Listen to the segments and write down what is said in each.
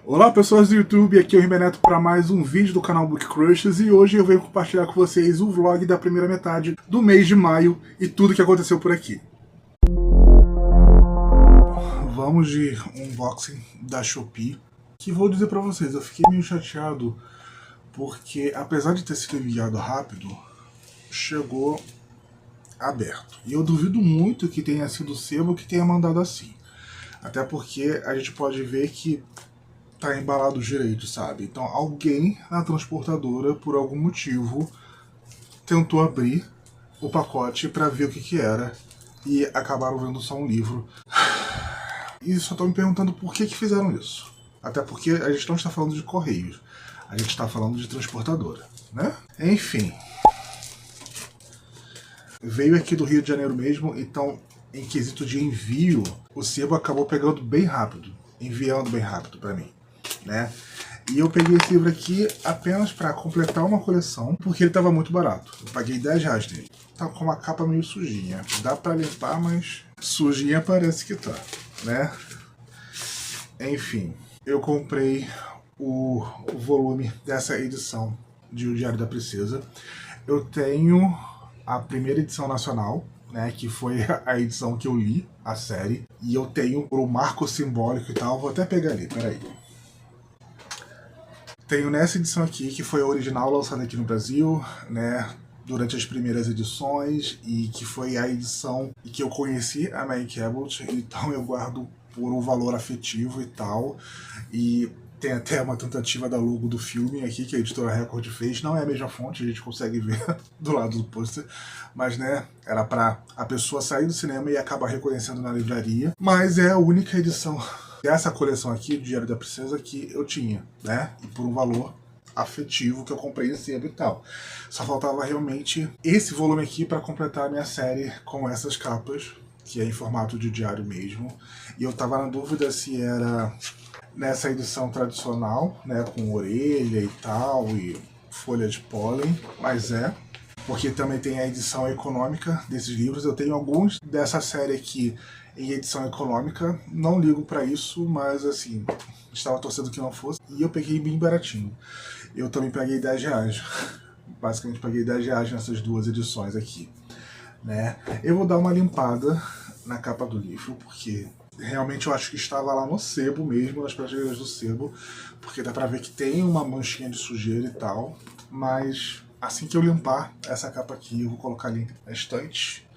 Olá pessoas do YouTube, aqui é o Ribeneto para mais um vídeo do canal Book Crushes e hoje eu venho compartilhar com vocês o vlog da primeira metade do mês de maio e tudo que aconteceu por aqui. Vamos de unboxing da Shopee, que vou dizer para vocês, eu fiquei meio chateado porque apesar de ter sido enviado rápido, chegou aberto. E eu duvido muito que tenha sido o sebo que tenha mandado assim. Até porque a gente pode ver que tá embalado direito, sabe? Então alguém na transportadora, por algum motivo, tentou abrir o pacote para ver o que era e acabaram vendo só um livro. E só tô me perguntando por que fizeram isso. Até porque a gente não está falando de correios, a gente está falando de transportadora, né? Enfim. Veio aqui do Rio de Janeiro mesmo, então em quesito de envio, o sebo acabou pegando bem rápido, enviando bem rápido para mim, né? E eu peguei esse livro aqui apenas para completar uma coleção, porque ele estava muito barato. Eu paguei R$10 nele. Tá com uma capa meio sujinha. Dá para limpar, mas sujinha parece que tá, né? Enfim, eu comprei o volume dessa edição de O Diário da Princesa. Eu tenho a primeira edição nacional, né, que foi a edição que eu li, a série, e eu tenho o marco simbólico e tal, vou até pegar ali, peraí. Tenho nessa edição aqui, que foi a original lançada aqui no Brasil, né, durante as primeiras edições, e que foi a edição em que eu conheci a Meg Cabot, então eu guardo por um valor afetivo e tal, e tem até uma tentativa da logo do filme aqui, que a editora Record fez. Não é a mesma fonte, a gente consegue ver do lado do pôster. Mas, né, era pra a pessoa sair do cinema e acabar reconhecendo na livraria. Mas é a única edição dessa coleção aqui, do Diário da Princesa, que eu tinha, né? E por um valor afetivo que eu comprei cedo e tal. Só faltava realmente esse volume aqui para completar a minha série com essas capas, que é em formato de diário mesmo. E eu tava na dúvida se era nessa edição tradicional, né, com orelha e tal, e folha de pólen, mas porque também tem a edição econômica desses livros. Eu tenho alguns dessa série aqui em edição econômica, não ligo pra isso, mas assim, estava torcendo que não fosse, e eu peguei bem baratinho. Eu também paguei R$10, basicamente paguei R$10 nessas duas edições aqui, né. Eu vou dar uma limpada na capa do livro, porque realmente eu acho que estava lá no sebo mesmo, nas prateleiras do sebo, porque dá pra ver que tem uma manchinha de sujeira e tal, mas assim que eu limpar essa capa aqui, eu vou colocar ali na estante.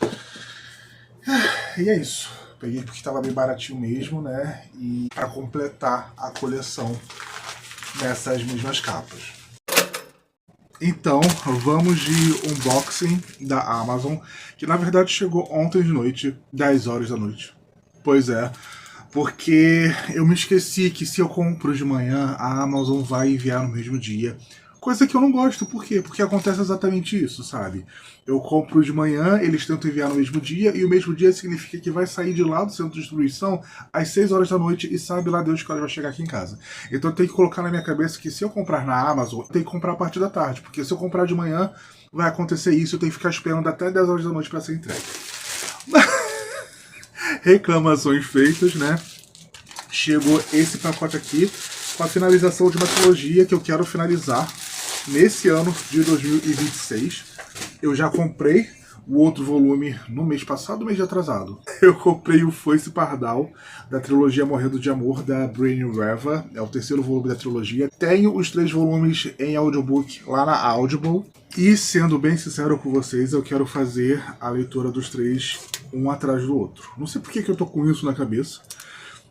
E é isso. Peguei porque estava bem baratinho mesmo, né? E para completar a coleção nessas mesmas capas. Então, vamos de unboxing da Amazon, que na verdade chegou ontem de noite, 10 horas da noite. Pois é, porque eu me esqueci que se eu compro de manhã, a Amazon vai enviar no mesmo dia. Coisa que eu não gosto, por quê? Porque acontece exatamente isso, sabe? Eu compro de manhã, eles tentam enviar no mesmo dia, e o mesmo dia significa que vai sair de lá do centro de distribuição às 6 horas da noite e sabe lá Deus que ela vai chegar aqui em casa. Então eu tenho que colocar na minha cabeça que se eu comprar na Amazon, eu tenho que comprar a partir da tarde, porque se eu comprar de manhã, vai acontecer isso, eu tenho que ficar esperando até 10 horas da noite para ser entregue. Reclamações feitas, né? Chegou esse pacote aqui com a finalização de uma trilogia que eu quero finalizar nesse ano de 2026. Eu já comprei o outro volume no mês passado, mês atrasado. Eu comprei o Foice Pardal, da trilogia Morrendo de Amor, da Brienne Reva. É o terceiro volume da trilogia. Tenho os 3 volumes em audiobook lá na Audible. E, sendo bem sincero com vocês, eu quero fazer a leitura dos 3 um atrás do outro. Não sei por que eu tô com isso na cabeça,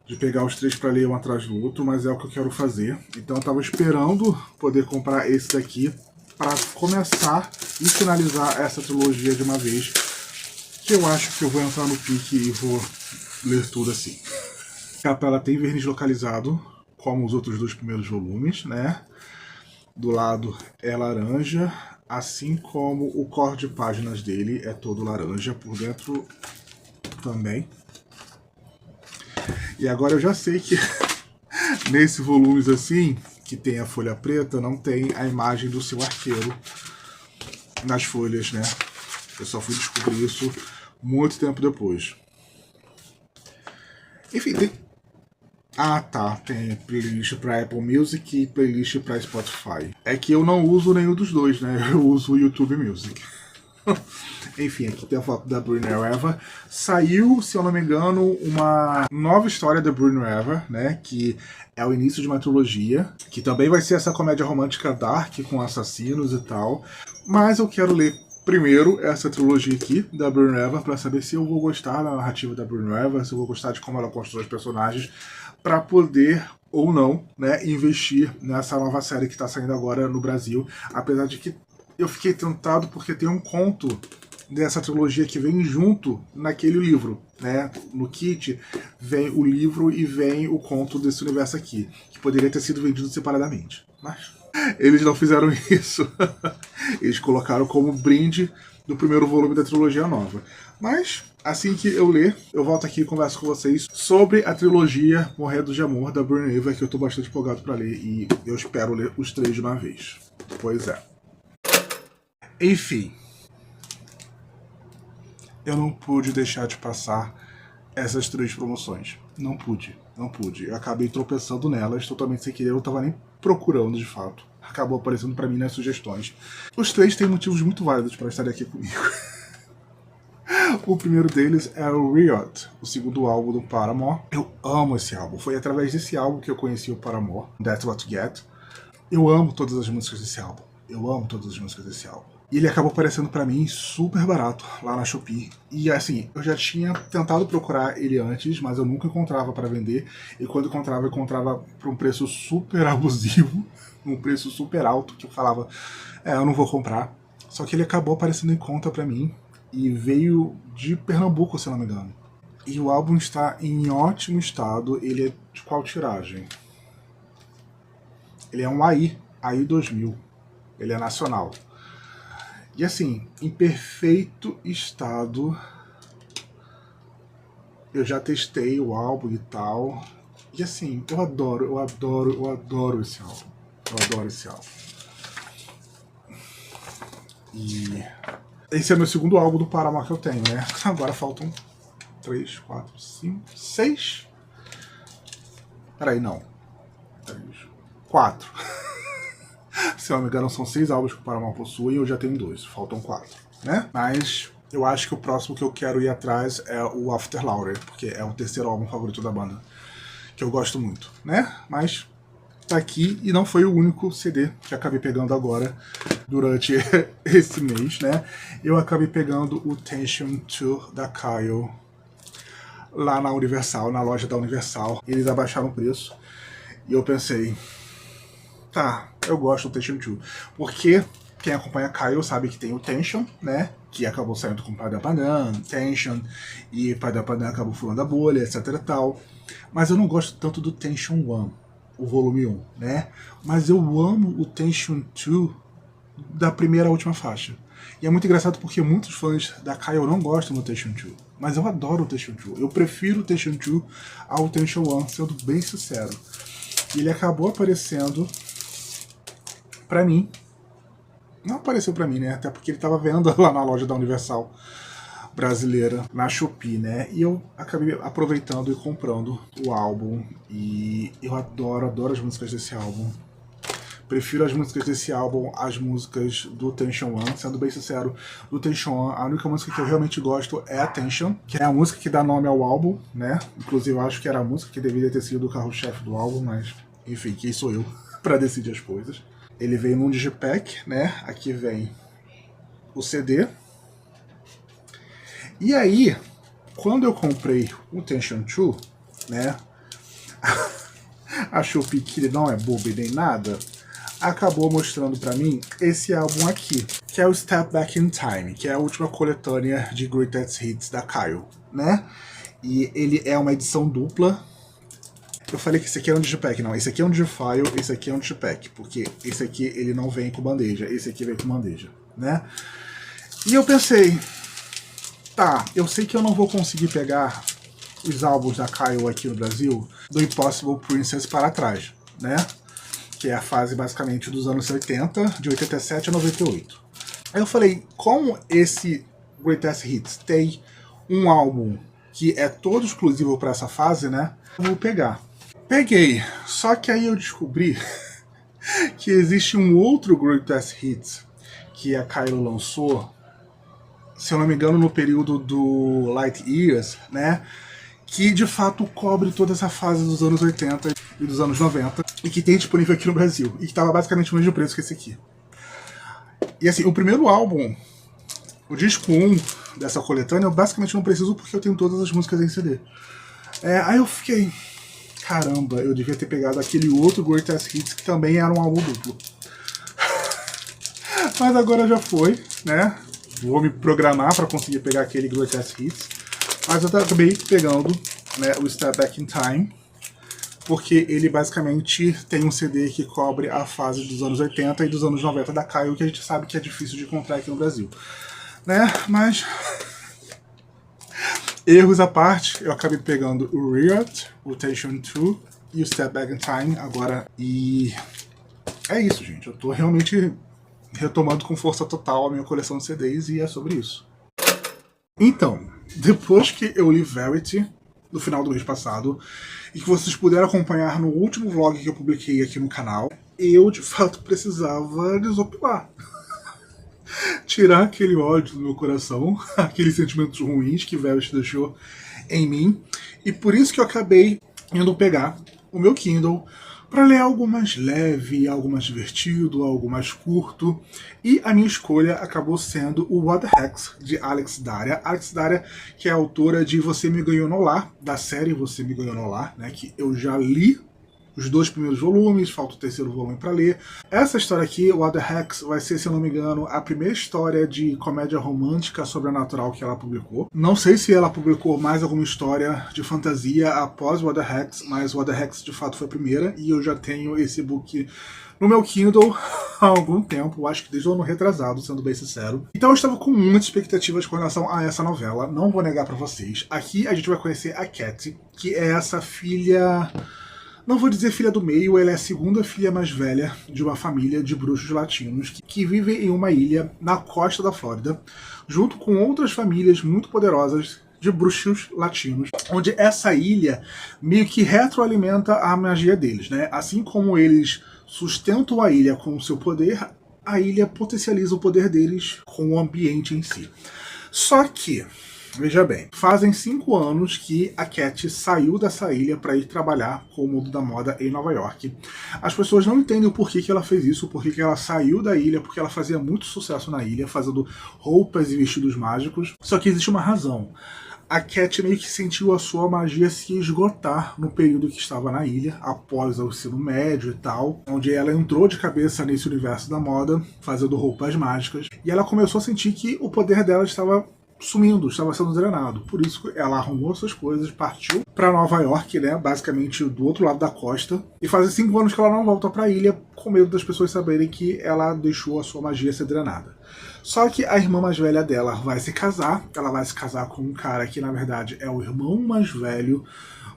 de pegar os 3 para ler um atrás do outro, mas é o que eu quero fazer. Então eu tava esperando poder comprar esse daqui para começar e finalizar essa trilogia de uma vez, que eu acho que eu vou entrar no pique e vou ler tudo assim. A capa ela tem verniz localizado, como os outros 2 primeiros volumes, né? Do lado é laranja, assim como o cor de páginas dele é todo laranja, por dentro também. E agora eu já sei que nesse volumes assim, que tem a folha preta, não tem a imagem do seu arqueiro nas folhas, né? Eu só fui descobrir isso muito tempo depois. Enfim, Ah, tá. Tem playlist para Apple Music e playlist para Spotify. É que eu não uso nenhum dos dois, né? Eu uso o YouTube Music. Enfim, aqui tem a foto da Britney Eva. Saiu, se eu não me engano, uma nova história da Britney Eva, né? Que é o início de uma trilogia, que também vai ser essa comédia romântica dark com assassinos e tal. Mas eu quero ler primeiro essa trilogia aqui da Britney Eva para saber se eu vou gostar da narrativa da Britney Eva, se eu vou gostar de como ela constrói os personagens, para poder ou não, né, investir nessa nova série que está saindo agora no Brasil. Apesar de que eu fiquei tentado porque tem um conto dessa trilogia que vem junto naquele livro, né? No kit vem o livro e vem o conto desse universo aqui, que poderia ter sido vendido separadamente. Mas eles não fizeram isso. Eles colocaram como brinde do primeiro volume da trilogia nova. Mas, assim que eu ler, eu volto aqui e converso com vocês sobre a trilogia Morrendo de Amor, da Britney Eva, que eu tô bastante empolgado para ler e eu espero ler os 3 de uma vez. Pois é. Enfim. Eu não pude deixar de passar essas 3 promoções. Não pude. Eu acabei tropeçando nelas totalmente sem querer, eu não tava nem procurando de fato. Acabou aparecendo para mim nas sugestões. Os 3 têm motivos muito válidos para estarem aqui comigo. O primeiro deles é o Riot, o segundo álbum do Paramore. Eu amo esse álbum. Foi através desse álbum que eu conheci o Paramore, That's What You Get. Eu amo todas as músicas desse álbum. E ele acabou aparecendo pra mim super barato lá na Shopee. E assim, eu já tinha tentado procurar ele antes, mas eu nunca encontrava para vender. E quando eu encontrava por um preço super abusivo, um preço super alto, que eu falava, eu não vou comprar. Só que ele acabou aparecendo em conta pra mim e veio de Pernambuco, se eu não me engano. E o álbum está em ótimo estado. Ele é de qual tiragem? Ele é um AI 2000. Ele é nacional. E assim, em perfeito estado. Eu já testei o álbum e tal. E assim, eu adoro esse álbum. E esse é meu segundo álbum do Paramore que eu tenho, né? Agora faltam 3, 4, 5, 6. Peraí, não. 3, 4. Se eu não me engano, são 6 álbuns que o Paramore possui e eu já tenho 2. Faltam 4, né? Mas eu acho que o próximo que eu quero ir atrás é o After Laughter, porque é o terceiro álbum favorito da banda, que eu gosto muito, né? Mas tá aqui e não foi o único CD que acabei pegando agora durante esse mês, né? Eu acabei pegando o Tension 2 da Kyle lá na Universal, na loja da Universal. Eles abaixaram o preço e eu pensei, tá, eu gosto do Tension 2, porque quem acompanha Kyle sabe que tem o Tension, né? Que acabou saindo com o Pai da Panam, Tension, e Pai da Panam acabou furando a bolha, etc e tal. Mas eu não gosto tanto do Tension 1, o volume 1, né? Mas eu amo o Tension 2 da primeira à última faixa. E é muito engraçado porque muitos fãs da Kyle não gostam do Tension 2. Mas eu adoro o Tension 2. Eu prefiro o Tension 2 ao Tension 1, sendo bem sincero. E ele acabou aparecendo pra mim. Não apareceu pra mim, né? Até porque ele tava vendo lá na loja da Universal brasileira, na Shopee, né? E eu acabei aproveitando e comprando o álbum. E eu adoro as músicas desse álbum. Prefiro as músicas desse álbum às músicas do Tension 1. Sendo bem sincero, do Tension 1, a única música que eu realmente gosto é a Tension, que é a música que dá nome ao álbum, né? Inclusive eu acho que era a música que deveria ter sido o carro-chefe do álbum, mas enfim, quem sou eu pra decidir as coisas. Ele veio num digipack, né? Aqui vem o CD. E aí, quando eu comprei o Tension 2, né? A Shopee, que não é boba nem nada, acabou mostrando pra mim esse álbum aqui, que é o Step Back in Time, que é a última coletânea de Greatest Hits da Kyle, né? E ele é uma edição dupla. Eu falei que esse aqui é um digipack, não, esse aqui é um digifile, esse aqui é um digipack, porque esse aqui ele não vem com bandeja, esse aqui vem com bandeja, né? E eu pensei, tá, eu sei que eu não vou conseguir pegar os álbuns da Kyle aqui no Brasil do Impossible Princess para trás, né? Que é a fase basicamente dos anos 80, de 87 a 98. Aí eu falei, como esse Greatest Hits tem um álbum que é todo exclusivo para essa fase, né? Eu vou pegar. Peguei, só que aí eu descobri que existe um outro Greatest Hits que a Kylo lançou, se eu não me engano, no período do Light Years, né? Que de fato cobre toda essa fase dos anos 80 e dos anos 90 e que tem disponível aqui no Brasil e que estava basicamente no mesmo preço que esse aqui. E assim, o primeiro álbum, o disco 1 dessa coletânea, eu basicamente não preciso porque eu tenho todas as músicas em CD. Aí eu fiquei, caramba, eu devia ter pegado aquele outro Greatest Hits que também era um álbum duplo. Mas agora já foi, né? Vou me programar para conseguir pegar aquele Greatest Hits. Mas eu acabei pegando, né, o Step Back in Time, porque ele basicamente tem um CD que cobre a fase dos anos 80 e dos anos 90 da Kylo, que a gente sabe que é difícil de encontrar aqui no Brasil. Né? Mas, erros à parte, eu acabei pegando o Riot, o Rotation 2 e o Step Back in Time agora. E é isso, gente. Eu tô realmente retomando com força total a minha coleção de CDs e é sobre isso. Então, depois que eu li Verity, no final do mês passado, e que vocês puderam acompanhar no último vlog que eu publiquei aqui no canal, eu de fato precisava desopilar. Tirar aquele ódio do meu coração, aqueles sentimentos ruins que Verity deixou em mim, e por isso que eu acabei indo pegar o meu Kindle para ler algo mais leve, algo mais divertido, algo mais curto. E a minha escolha acabou sendo o What the Hex, de Alex Daria. Alex Daria, que é a autora de Você Me Ganhou no Lar, da série Você Me Ganhou no Lar, né, que eu já li os 2 primeiros volumes, falta o 3º volume para ler. Essa história aqui, What the Hex, vai ser, se eu não me engano, a primeira história de comédia romântica sobrenatural que ela publicou. Não sei se ela publicou mais alguma história de fantasia após What the Hex, mas What the Hex de fato foi a primeira, e eu já tenho esse book no meu Kindle há algum tempo, acho que desde o ano retrasado, sendo bem sincero. Então eu estava com muitas expectativas com relação a essa novela, não vou negar para vocês. Aqui a gente vai conhecer a Cat, que é essa filha... Não vou dizer filha do meio, ela é a segunda filha mais velha de uma família de bruxos latinos que vivem em uma ilha na costa da Flórida, junto com outras famílias muito poderosas de bruxos latinos, onde essa ilha meio que retroalimenta a magia deles, né? Assim como eles sustentam a ilha com o seu poder, a ilha potencializa o poder deles com o ambiente em si. Só que, veja bem, fazem 5 anos que a Cat saiu dessa ilha para ir trabalhar com o mundo da moda em Nova York. As pessoas não entendem o porquê que ela fez isso, porquê que ela saiu da ilha, porque ela fazia muito sucesso na ilha, fazendo roupas e vestidos mágicos. Só que existe uma razão. A Cat meio que sentiu a sua magia se esgotar no período que estava na ilha, após o ensino médio e tal, onde ela entrou de cabeça nesse universo da moda, fazendo roupas mágicas, e ela começou a sentir que o poder dela estava sumindo, estava sendo drenado. Por isso ela arrumou suas coisas, partiu para Nova York, né, basicamente do outro lado da costa, e faz 5 anos que ela não volta para a ilha, com medo das pessoas saberem que ela deixou a sua magia ser drenada. Só que a irmã mais velha dela vai se casar, ela vai se casar com um cara que na verdade é o irmão mais velho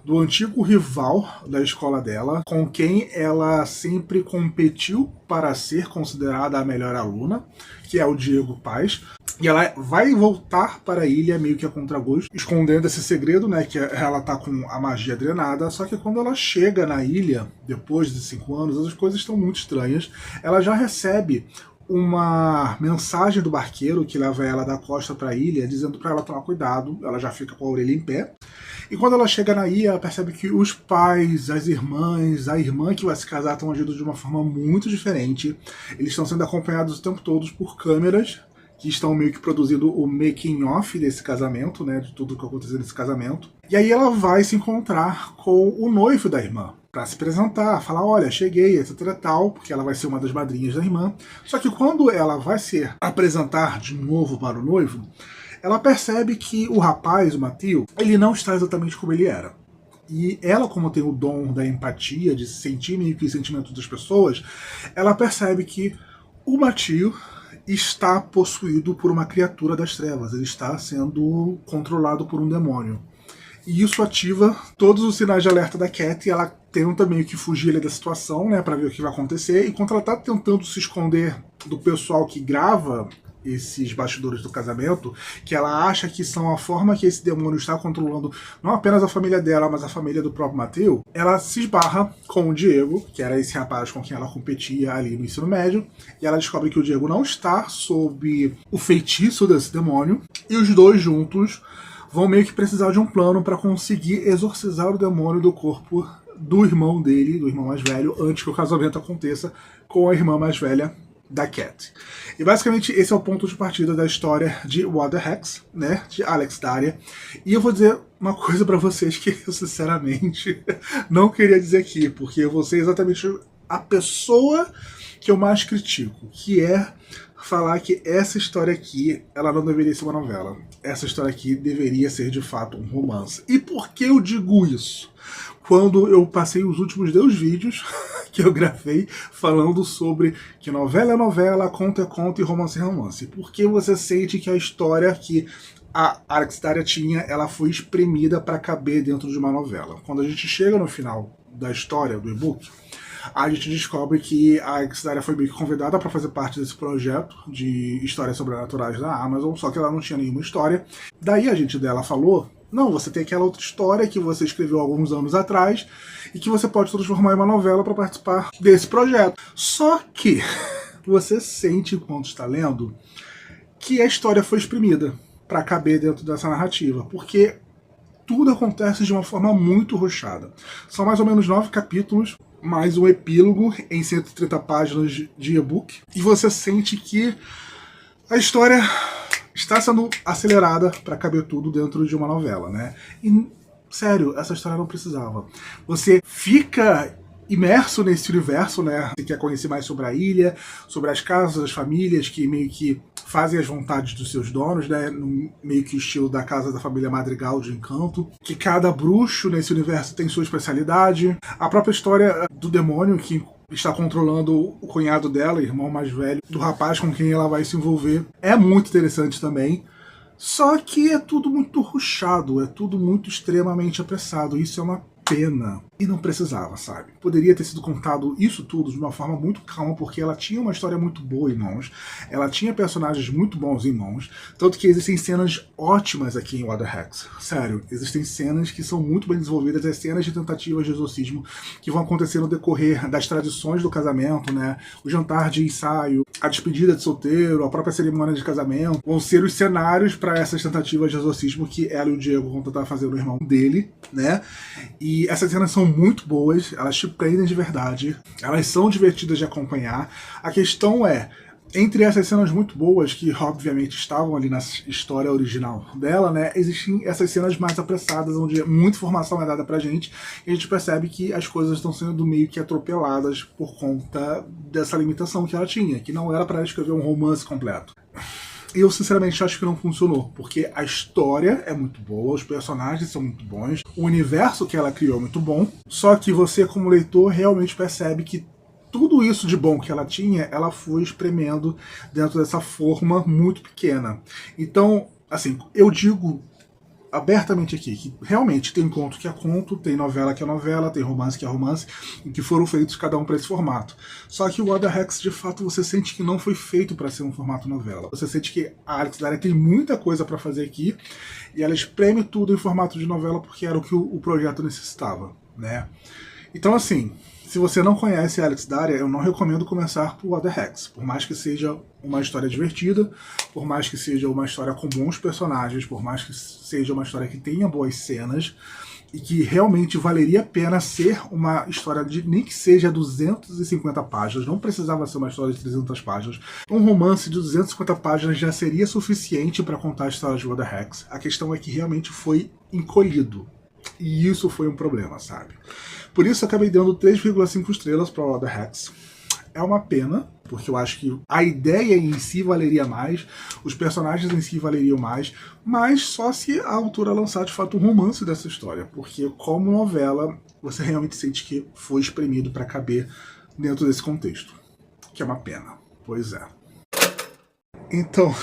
do antigo rival da escola dela, com quem ela sempre competiu para ser considerada a melhor aluna, que é o Diego Paz. E ela vai voltar para a ilha meio que a contragosto, escondendo esse segredo, né, que ela tá com a magia drenada, só que quando ela chega na ilha, depois de 5 anos, as coisas estão muito estranhas. Ela já recebe uma mensagem do barqueiro que leva ela da costa para a ilha, dizendo para ela tomar cuidado, ela já fica com a orelha em pé. E quando ela chega na ilha, ela percebe que os pais, as irmãs, a irmã que vai se casar estão agindo de uma forma muito diferente. Eles estão sendo acompanhados o tempo todo por câmeras, que estão meio que produzindo o making off desse casamento, né, de tudo que aconteceu nesse casamento. E aí ela vai se encontrar com o noivo da irmã, para se apresentar, falar, olha, cheguei, etc e tal, porque ela vai ser uma das madrinhas da irmã. Só que quando ela vai se apresentar de novo para o noivo, ela percebe que o rapaz, o Matthew, ele não está exatamente como ele era. E ela, como tem o dom da empatia, de sentir meio que os sentimentos das pessoas, ela percebe que o Matthew está possuído por uma criatura das trevas, ele está sendo controlado por um demônio. e isso ativa todos os sinais de alerta da Cat, e ela tenta meio que fugir ali da situação, né, pra ver o que vai acontecer, e quando ela tá tentando se esconder do pessoal que grava esses bastidores do casamento, que ela acha que são a forma que esse demônio está controlando não apenas a família dela, mas a família do próprio Mateo, ela se esbarra com o Diego, que era esse rapaz com quem ela competia ali no ensino médio, e ela descobre que o Diego não está sob o feitiço desse demônio, e os dois juntos vão meio que precisar de um plano para conseguir exorcizar o demônio do corpo do irmão dele, do irmão mais velho, antes que o casamento aconteça com a irmã mais velha da Cat. E basicamente esse é o ponto de partida da história de What the Hex, né, de Alex Daria. E eu vou dizer uma coisa pra vocês que eu sinceramente não queria dizer aqui, porque eu vou ser exatamente a pessoa que eu mais critico, que é falar que essa história aqui, ela não deveria ser uma novela. Essa história aqui deveria ser de fato um romance. E por que eu digo isso? Quando eu passei os últimos 2 vídeos que eu gravei falando sobre que novela é novela, conto é conto e romance é romance. Porque você sente que a história que a Alex Daria tinha, ela foi espremida para caber dentro de uma novela. Quando a gente chega no final da história do e-book, a gente descobre que a Alex Daria foi meio que convidada para fazer parte desse projeto de histórias sobrenaturais da Amazon, só que ela não tinha nenhuma história. Daí a gente dela falou: não, você tem aquela outra história que você escreveu alguns anos atrás e que você pode transformar em uma novela para participar desse projeto. Só que você sente, enquanto está lendo, que a história foi exprimida para caber dentro dessa narrativa, porque tudo acontece de uma forma muito rushada. São mais ou menos 9 capítulos, mais um epílogo em 130 páginas de e-book, e você sente que a história está sendo acelerada para caber tudo dentro de uma novela, né? E, sério, essa história não precisava. Você fica imerso nesse universo, né? Você quer conhecer mais sobre a ilha, sobre as casas, as famílias que meio que fazem as vontades dos seus donos, né? No meio que o estilo da casa da família Madrigal de Encanto. Que cada bruxo nesse universo tem sua especialidade. A própria história do demônio que está controlando o cunhado dela, irmão mais velho, do rapaz com quem ela vai se envolver. É muito interessante também. Só que é tudo muito rushado, é tudo muito extremamente apressado. Isso é uma pena. E não precisava, sabe? Poderia ter sido contado isso tudo de uma forma muito calma, porque ela tinha uma história muito boa em mãos, ela tinha personagens muito bons em mãos, tanto que existem cenas ótimas aqui em What the Hex. Sério, existem cenas que são muito bem desenvolvidas, as cenas de tentativas de exorcismo que vão acontecer no decorrer das tradições do casamento, né? O jantar de ensaio, a despedida de solteiro, a própria cerimônia de casamento, vão ser os cenários para essas tentativas de exorcismo que ela e o Diego vão tentar fazer no irmão dele, né? E essas cenas são muito boas, elas te prendem de verdade, elas são divertidas de acompanhar. A questão é, entre essas cenas muito boas, que obviamente estavam ali na história original dela, né, existem essas cenas mais apressadas, onde muita informação é dada pra gente, e a gente percebe que as coisas estão sendo meio que atropeladas por conta dessa limitação que ela tinha, que não era para escrever um romance completo. Eu sinceramente acho que não funcionou, porque a história é muito boa, os personagens são muito bons, o universo que ela criou é muito bom, só que você como leitor realmente percebe que tudo isso de bom que ela tinha, ela foi espremendo dentro dessa forma muito pequena. Então, assim, eu digo abertamente aqui que realmente tem conto que é conto, tem novela que é novela, tem romance que é romance, e que foram feitos cada um para esse formato. Só que o What the Hex, de fato, você sente que não foi feito para ser um formato novela. Você sente que a Alex Daria tem muita coisa para fazer aqui, e ela espreme tudo em formato de novela porque era o que o projeto necessitava, né? Então, assim, se você não conhece a Alex Daria, eu não recomendo começar por What the Hex. Por mais que seja uma história divertida, por mais que seja uma história com bons personagens, por mais que seja uma história que tenha boas cenas, e que realmente valeria a pena ser uma história de nem que seja 250 páginas, não precisava ser uma história de 300 páginas. Um romance de 250 páginas já seria suficiente para contar a história de What the Hex. A questão é que realmente foi encolhido. E isso foi um problema, sabe? Por isso eu acabei dando 3,5 estrelas para What the Hex. É uma pena, porque eu acho que a ideia em si valeria mais, os personagens em si valeriam mais, mas só se a autora lançar de fato um romance dessa história, porque como novela, você realmente sente que foi espremido para caber dentro desse contexto, que é uma pena. Pois é. Então,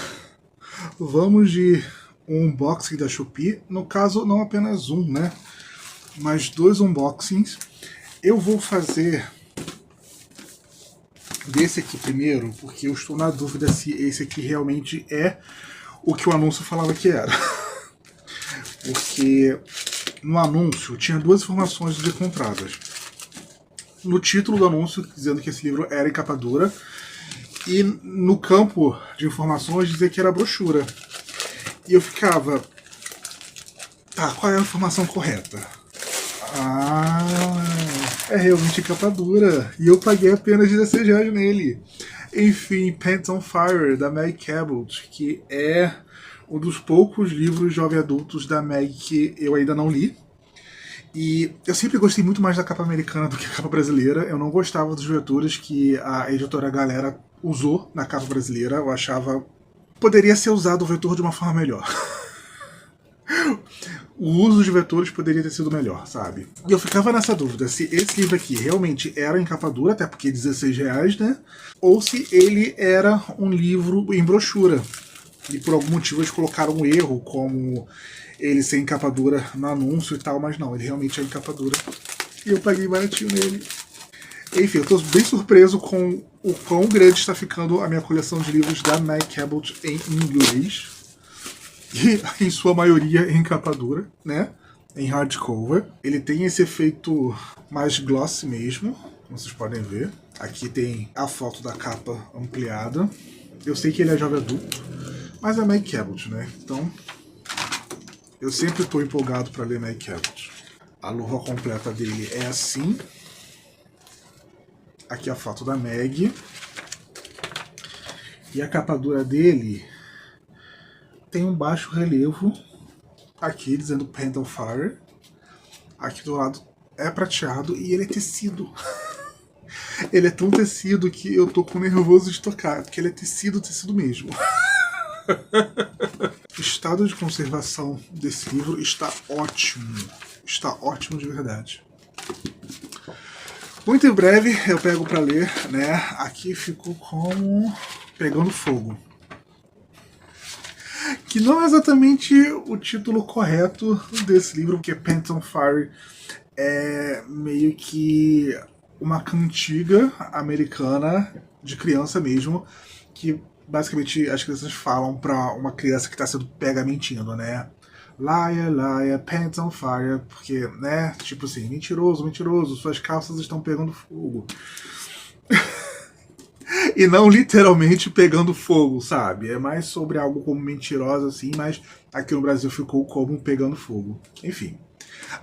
vamos de um unboxing da Shopee, no caso não apenas um, né, mas 2 unboxings. Eu vou fazer desse aqui primeiro, porque eu estou na dúvida se esse aqui realmente é o que o anúncio falava que era. Porque no anúncio tinha 2 informações desencontradas. No título do anúncio, dizendo que esse livro era em capa dura, e no campo de informações dizia que era brochura. E eu ficava, tá, qual é a informação correta? Ah, é realmente capa dura. E eu paguei apenas R$16 nele. Enfim, Pants on Fire, da Meg Cabot, que é um dos poucos livros jovem adultos da Meg que eu ainda não li. E eu sempre gostei muito mais da capa americana do que a capa brasileira. Eu não gostava dos vetores que a editora Galera usou na capa brasileira. Eu achava poderia ser usado o vetor de uma forma melhor. O uso de vetores poderia ter sido melhor, sabe? E eu ficava nessa dúvida se esse livro aqui realmente era em capa dura, até porque R$16, né? Ou se ele era um livro em brochura. E por algum motivo eles colocaram um erro, como ele ser em capa dura no anúncio e tal, mas não, ele realmente é em capa dura. E eu paguei baratinho nele. Enfim, eu tô bem surpreso com o quão grande está ficando a minha coleção de livros da Meg Cabot em inglês. E em sua maioria em capa dura, né? Em hardcover. Ele tem esse efeito mais glossy mesmo, como vocês podem ver. Aqui tem a foto da capa ampliada. Eu sei que ele é jovem adulto, mas é Meg Cabot, né? Então, eu sempre estou empolgado para ler Meg Cabot. A luva completa dele é assim. Aqui a foto da Meg. E a capa dura dele tem um baixo relevo aqui dizendo Pants on Fire. Aqui do lado é prateado e ele é tecido. Ele é tão tecido que eu tô com nervoso de tocar, porque ele é tecido mesmo. O estado de conservação desse livro está ótimo. Está ótimo de verdade. Muito em breve eu pego para ler, né? Aqui ficou como pegando fogo. Que não é exatamente o título correto desse livro, porque Pants on Fire é meio que uma cantiga americana de criança mesmo, que basicamente as crianças falam pra uma criança que tá sendo pega mentindo, né? Liar, liar, pants on fire, porque, né, tipo assim, mentiroso, mentiroso, suas calças estão pegando fogo. E não literalmente pegando fogo, sabe? É mais sobre algo como mentirosa, assim, mas aqui no Brasil ficou como pegando fogo. Enfim,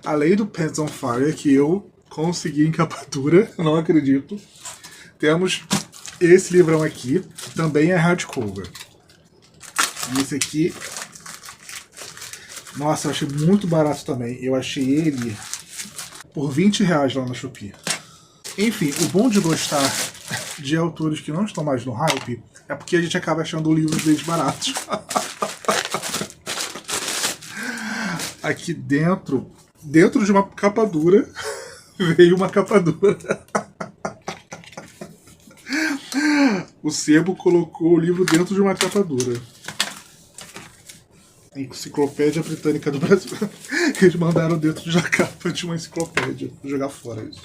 além do Pants on Fire, que eu consegui em capa dura, não acredito, temos esse livrão aqui, que também é hardcover. E esse aqui, nossa, eu achei muito barato também. Eu achei ele por R$20 lá na Shopee. Enfim, o bom de gostar de autores que não estão mais no hype é porque a gente acaba achando livros deles baratos. Aqui dentro de uma capa dura, veio uma capa dura. O sebo colocou o livro dentro de uma capa dura. Enciclopédia Britânica do Brasil. Eles mandaram dentro de uma capa de uma enciclopédia. Vou jogar fora isso.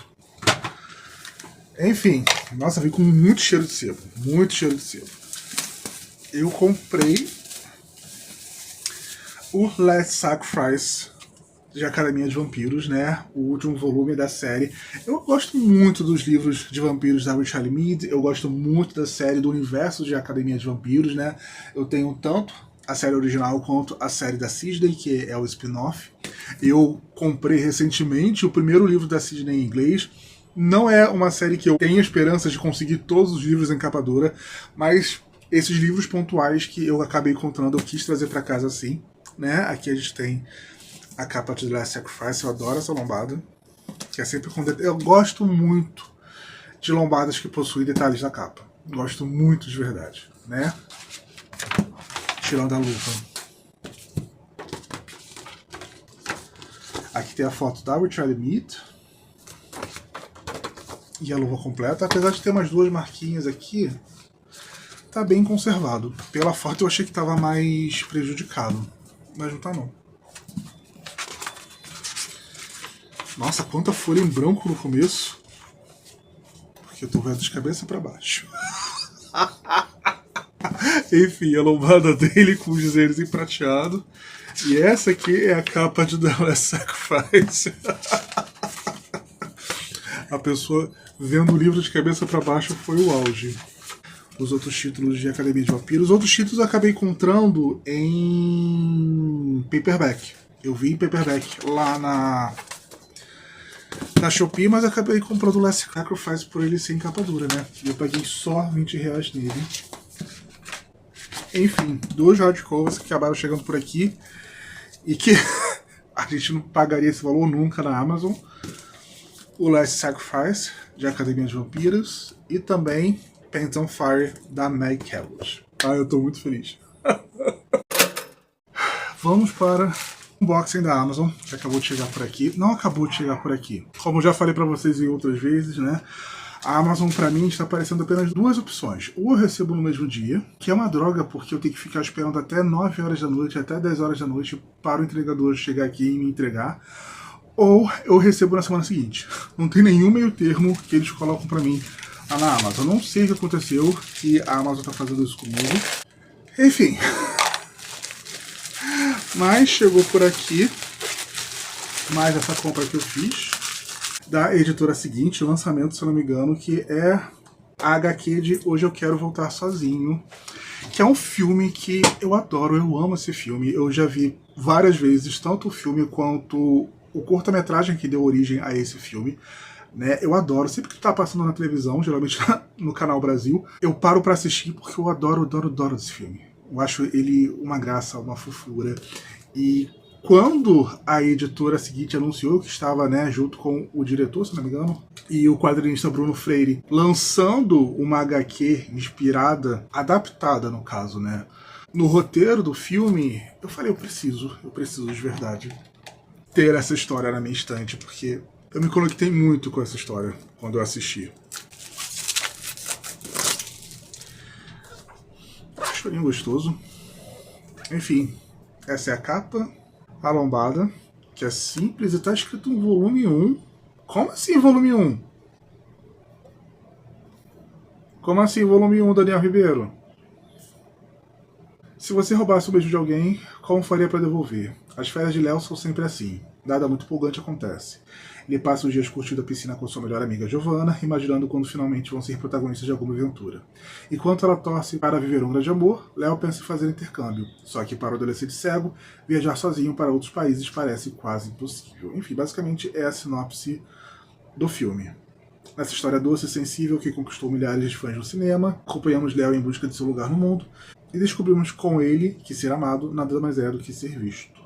Enfim, nossa, veio com muito cheiro de sebo. Muito cheiro de sebo. Eu comprei o Last Sacrifice de Academia de Vampiros, né? O último volume da série. Eu gosto muito dos livros de vampiros da Richelle Mead. Eu gosto muito da série do universo de Academia de Vampiros, né? Eu tenho tanto a série original quanto a série da Sidney, que é o spin-off. Eu comprei recentemente o primeiro livro da Sidney em inglês. Não é uma série que eu tenho esperança de conseguir todos os livros em capa dura, mas esses livros pontuais que eu acabei encontrando, eu quis trazer para casa assim, né? Aqui a gente tem a capa de The Last Sacrifice. Eu adoro essa lombada, que é sempre com eu gosto muito de lombadas que possuem detalhes na capa. Gosto muito de verdade, né? Tirando a lupa. Aqui tem a foto da Richelle Mead e a luva completa. Apesar de ter umas duas marquinhas aqui, tá bem conservado. Pela foto eu achei que estava mais prejudicado. Mas não tá não. Nossa, quanta folha em branco no começo. Porque eu tô vendo de cabeça pra baixo. Enfim, a lombada dele com os dizeres em prateado. E essa aqui é a capa de The Last Sacrifice. A pessoa vendo o livro de cabeça pra baixo foi o auge. Os outros títulos de Academia de Vampiros. Os outros títulos eu acabei encontrando em paperback. Eu vi em paperback lá na Shopee, mas acabei comprando o Last Sacrifice por ele sem capa dura, né? E eu paguei só R$20 nele. Enfim, 2 hardcovers que acabaram chegando por aqui e que a gente não pagaria esse valor nunca na Amazon. O Last Sacrifice, de Academia de Vampiros, e também Paint on Fire, da Meg Cabot. Ah, eu tô muito feliz. Vamos para o unboxing da Amazon, que acabou de chegar por aqui. Não acabou de chegar por aqui. Como eu já falei pra vocês em outras vezes, né? A Amazon, pra mim, está aparecendo apenas 2 opções. Ou eu recebo no mesmo dia, que é uma droga, porque eu tenho que ficar esperando até 9 horas da noite, até 10 horas da noite, para o entregador chegar aqui e me entregar. Ou eu recebo na semana seguinte. Não tem nenhum meio termo que eles colocam pra mim lá na Amazon. Eu não sei o que aconteceu, que a Amazon tá fazendo isso comigo. Enfim. Mas chegou por aqui mais essa compra que eu fiz da editora seguinte, lançamento, se eu não me engano, que é a HQ de Hoje Eu Quero Voltar Sozinho, que é um filme que eu adoro, eu amo esse filme. Eu já vi várias vezes, tanto o filme quanto o curta-metragem que deu origem a esse filme. Né? Eu adoro, sempre que tá passando na televisão, geralmente no Canal Brasil, eu paro pra assistir porque eu adoro esse filme. Eu acho ele uma graça, uma fofura. E quando a editora seguinte anunciou que estava, né, junto com o diretor, se não me engano, e o quadrinista Bruno Freire, lançando uma HQ inspirada, adaptada no caso, né, no roteiro do filme, eu falei, eu preciso de verdade ter essa história na minha estante, porque eu me conectei muito com essa história quando eu assisti. Chorinho gostoso. Enfim, essa é a capa. A lombada, que é simples e tá escrito um volume 1. Como assim volume 1? Como assim volume 1, Daniel Ribeiro? Se você roubasse o beijo de alguém, como faria para devolver? As férias de Léo são sempre assim. Nada muito empolgante acontece. Ele passa os dias curtindo a piscina com sua melhor amiga Giovanna, imaginando quando finalmente vão ser protagonistas de alguma aventura. Enquanto ela torce para viver um grande amor, Léo pensa em fazer intercâmbio. Só que para o adolescente cego, viajar sozinho para outros países parece quase impossível. Enfim, basicamente é a sinopse do filme. Nessa história doce e sensível que conquistou milhares de fãs no cinema, acompanhamos Léo em busca de seu lugar no mundo e descobrimos com ele que ser amado nada mais é do que ser visto.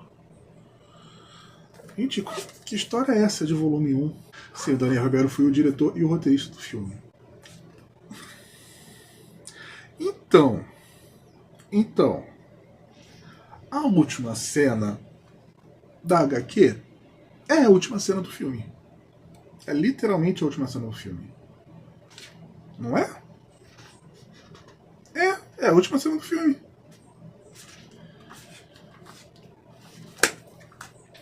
Gente, que história é essa de volume 1? Sim, o Daniel Ribeiro foi o diretor e o roteirista do filme. Então, a última cena da HQ é a última cena do filme. É literalmente a última cena do filme. Não é? É a última cena do filme.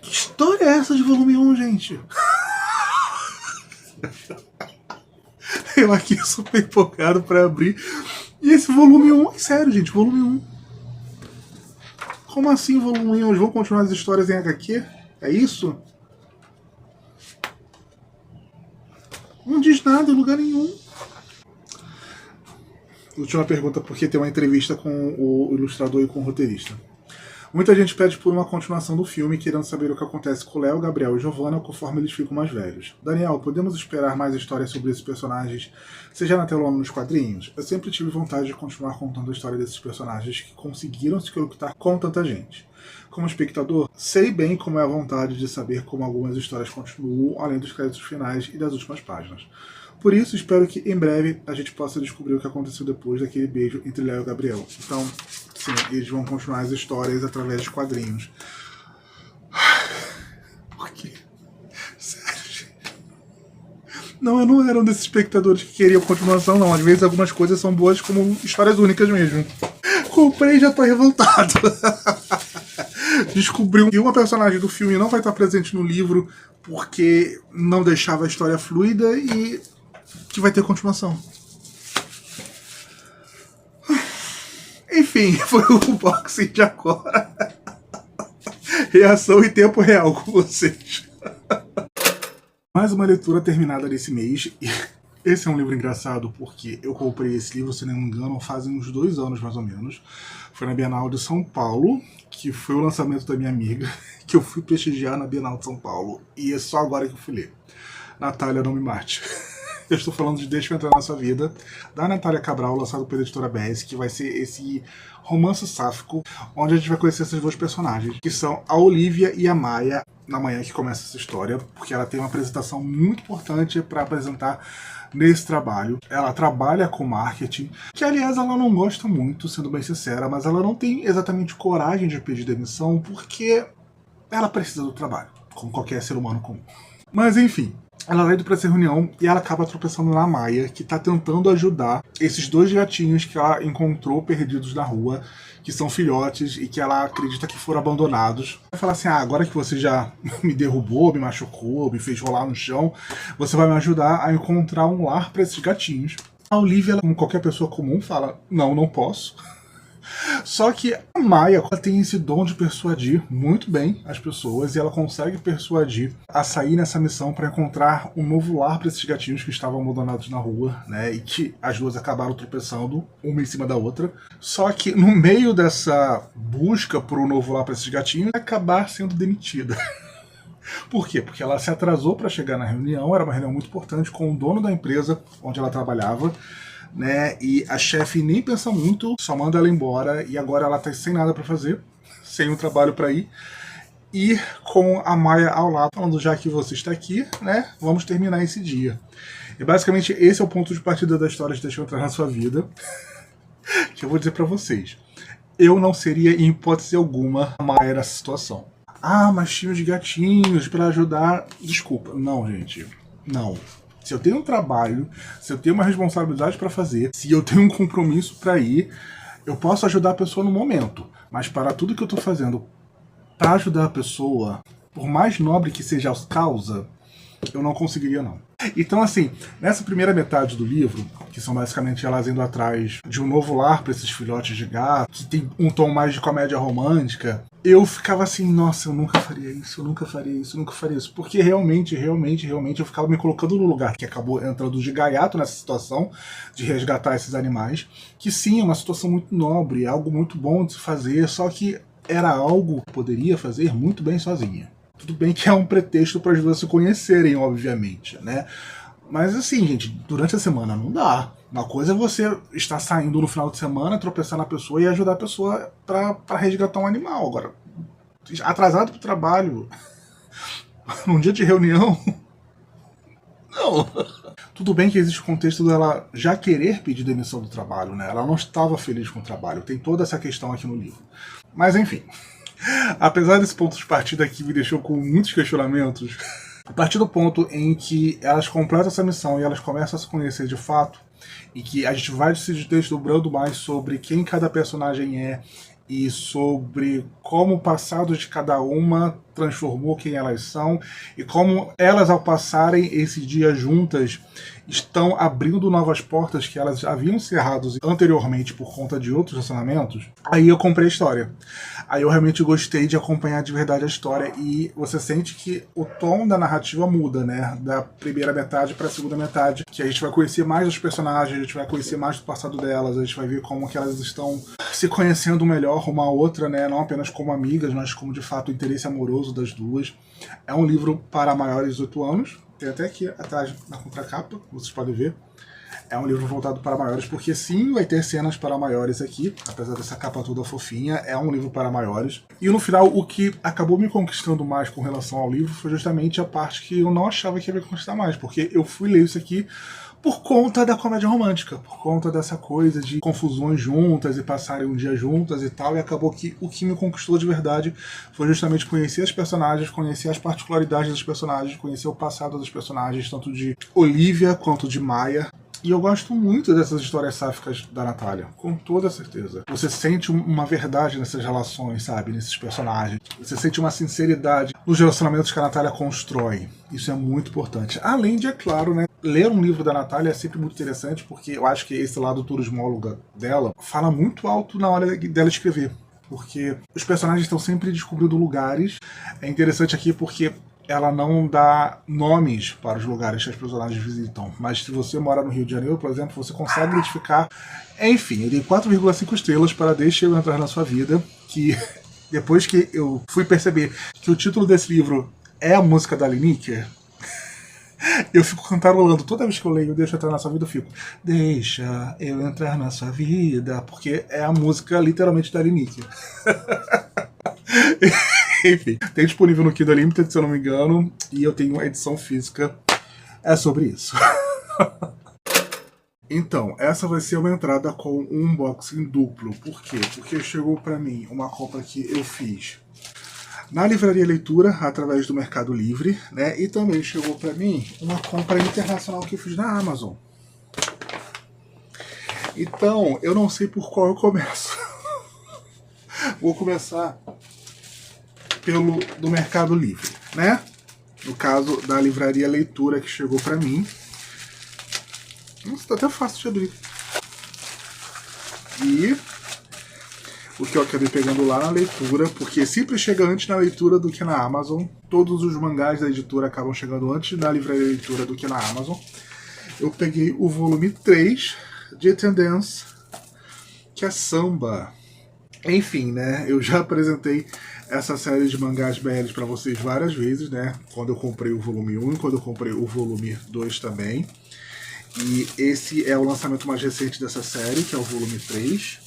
Que história é essa de volume 1, gente? Eu aqui super empolgado pra abrir. E esse volume 1, é sério, gente, volume 1. Como assim volume 1? Eles vão continuar as histórias em HQ? É isso? Não diz nada em lugar nenhum. Última pergunta, porque tem uma entrevista com o ilustrador e com o roteirista. Muita gente pede por uma continuação do filme, querendo saber o que acontece com Léo, Gabriel e Giovanna conforme eles ficam mais velhos. Daniel, podemos esperar mais histórias sobre esses personagens, seja na tela ou nos quadrinhos? Eu sempre tive vontade de continuar contando a história desses personagens que conseguiram se conectar com tanta gente. Como espectador, sei bem como é a vontade de saber como algumas histórias continuam, além dos créditos finais e das últimas páginas. Por isso, espero que em breve a gente possa descobrir o que aconteceu depois daquele beijo entre Léo e Gabriel. Então, sim, eles vão continuar as histórias através de quadrinhos. Por quê? Sério, gente. Não, eu não era um desses espectadores que queriam continuação, não. Às vezes algumas coisas são boas como histórias únicas mesmo. Comprei e já tô revoltado. descobriu que uma personagem do filme não vai estar presente no livro porque não deixava a história fluida e que vai ter continuação. Enfim, foi o unboxing de agora. Reação em tempo real com vocês. Mais uma leitura terminada desse mês. Esse é um livro engraçado porque eu comprei esse livro, se não me engano, fazem uns 2 anos mais ou menos. Foi na Bienal de São Paulo, que foi o lançamento da minha amiga, que eu fui prestigiar na Bienal de São Paulo. E é só agora que eu fui ler. Natália, não me mate. Eu estou falando de Deixa Eu Entrar na Sua Vida, da Natália Cabral, lançado pela editora BS, que vai ser esse romance sáfico, onde a gente vai conhecer essas duas personagens, que são a Olivia e a Maia, na manhã que começa essa história, porque ela tem uma apresentação muito importante para apresentar nesse trabalho. Ela trabalha com marketing, que aliás ela não gosta muito, sendo bem sincera, mas ela não tem exatamente coragem de pedir demissão, porque ela precisa do trabalho, como qualquer ser humano comum. Mas enfim, ela vai indo pra essa reunião e ela acaba tropeçando na Maia, que tá tentando ajudar esses 2 gatinhos que ela encontrou perdidos na rua, que são filhotes e que ela acredita que foram abandonados. Vai falar assim, agora que você já me derrubou, me machucou, me fez rolar no chão, você vai me ajudar a encontrar um lar para esses gatinhos. A Olivia, como qualquer pessoa comum, fala, não posso. Só que a Maia tem esse dom de persuadir muito bem as pessoas e ela consegue persuadir a sair nessa missão para encontrar um novo lar para esses gatinhos que estavam abandonados na rua, né? E que as duas acabaram tropeçando uma em cima da outra. Só que no meio dessa busca por um novo lar para esses gatinhos, acabar sendo demitida. Por quê? Porque ela se atrasou para chegar na reunião, era uma reunião muito importante com o dono da empresa onde ela trabalhava, né? E a chefe nem pensa muito, só manda ela embora e agora ela tá sem nada para fazer, sem um trabalho para ir. E com a Maia ao lado, falando, já que você está aqui, né? Vamos terminar esse dia. E basicamente esse é o ponto de partida da história de Deixa Eu Entrar na Sua Vida. Que eu vou dizer para vocês. Eu não seria, em hipótese alguma, a Maia nessa situação. Ah, mas tinha os gatinhos para ajudar. Desculpa, não, gente. Não. Se eu tenho um trabalho, se eu tenho uma responsabilidade para fazer, se eu tenho um compromisso para ir, eu posso ajudar a pessoa no momento. Mas para tudo que eu estou fazendo para ajudar a pessoa, por mais nobre que seja a causa, eu não conseguiria não. Então assim, nessa primeira metade do livro, que são basicamente elas indo atrás de um novo lar para esses filhotes de gato, que tem um tom mais de comédia romântica, eu ficava assim, nossa, eu nunca faria isso, eu nunca faria isso, eu nunca faria isso. Porque realmente eu ficava me colocando no lugar que acabou entrando de gaiato nessa situação de resgatar esses animais, que sim, é uma situação muito nobre, é algo muito bom de se fazer, só que era algo que poderia fazer muito bem sozinha. Tudo bem que é um pretexto para as duas se conhecerem, obviamente, né? Mas assim, gente, durante a semana não dá. Uma coisa é você estar saindo no final de semana, tropeçar na pessoa e ajudar a pessoa para resgatar um animal. Agora, atrasado pro trabalho, num dia de reunião, não. Tudo bem que existe o contexto dela já querer pedir demissão do trabalho, né? Ela não estava feliz com o trabalho, tem toda essa questão aqui no livro. Mas enfim, apesar desse ponto de partida aqui me deixou com muitos questionamentos, a partir do ponto em que elas completam essa missão e elas começam a se conhecer de fato, e que a gente vai se desdobrando mais sobre quem cada personagem é e sobre como o passado de cada uma transformou quem elas são e como elas, ao passarem esse dia juntas, estão abrindo novas portas que elas haviam cerrado anteriormente por conta de outros relacionamentos. Aí eu comprei a história. Aí eu realmente gostei de acompanhar de verdade a história e você sente que o tom da narrativa muda, né? Da primeira metade para a segunda metade, que a gente vai conhecer mais os personagens, a gente vai conhecer mais do passado delas, a gente vai ver como que elas estão se conhecendo melhor uma a outra, né? Não apenas como amigas, mas como de fato o interesse amoroso das duas. É um livro para maiores de 18 anos, tem até aqui atrás na contracapa, vocês podem ver. É um livro voltado para maiores, porque sim, vai ter cenas para maiores aqui, apesar dessa capa toda fofinha, é um livro para maiores. E no final, o que acabou me conquistando mais com relação ao livro foi justamente a parte que eu não achava que ia me conquistar mais, porque eu fui ler isso aqui por conta da comédia romântica, por conta dessa coisa de confusões juntas e passarem um dia juntas e tal, e acabou que o que me conquistou de verdade foi justamente conhecer as personagens, conhecer as particularidades dos personagens, conhecer o passado dos personagens, tanto de Olivia quanto de Maia. E eu gosto muito dessas histórias sáficas da Natália, com toda certeza. Você sente uma verdade nessas relações, sabe? Nesses personagens. Você sente uma sinceridade nos relacionamentos que a Natália constrói. Isso é muito importante. Além de, é claro, né? Ler um livro da Natália é sempre muito interessante, porque eu acho que esse lado turismóloga dela fala muito alto na hora dela escrever. Porque os personagens estão sempre descobrindo lugares. É interessante aqui porque ela não dá nomes para os lugares que os personagens visitam. Mas se você mora no Rio de Janeiro, por exemplo, você consegue identificar. Enfim, eu dei 4,5 estrelas para Deixa Eu Entrar na Sua Vida, que depois que eu fui perceber que o título desse livro é a música da Lineker, eu fico cantarolando. Toda vez que eu leio Deixa Eu Entrar na Sua Vida, eu fico Deixa Eu Entrar na Sua Vida, porque é a música literalmente da Lineker. Enfim, tem disponível no Kindle Unlimited, se eu não me engano, e eu tenho uma edição física. É sobre isso. Então, essa vai ser uma entrada com um unboxing duplo. Por quê? Porque chegou pra mim uma compra que eu fiz na Livraria Leitura, através do Mercado Livre, né? E também chegou pra mim uma compra internacional que eu fiz na Amazon. Então, eu não sei por qual eu começo. Vou começar pelo do Mercado Livre, né? No caso da Livraria Leitura, que chegou pra mim. Nossa, tá até fácil de abrir. E o que eu acabei pegando lá na leitura, porque sempre chega antes na leitura do que na Amazon. Todos os mangás da editora acabam chegando antes na Livraria Leitura do que na Amazon. Eu peguei o volume 3 de Tendance, que é Samba. Enfim, né? Eu já apresentei essa série de mangás BLs para vocês várias vezes, né? Quando eu comprei o volume 1 e quando eu comprei o volume 2 também. E esse é o lançamento mais recente dessa série, que é o volume 3.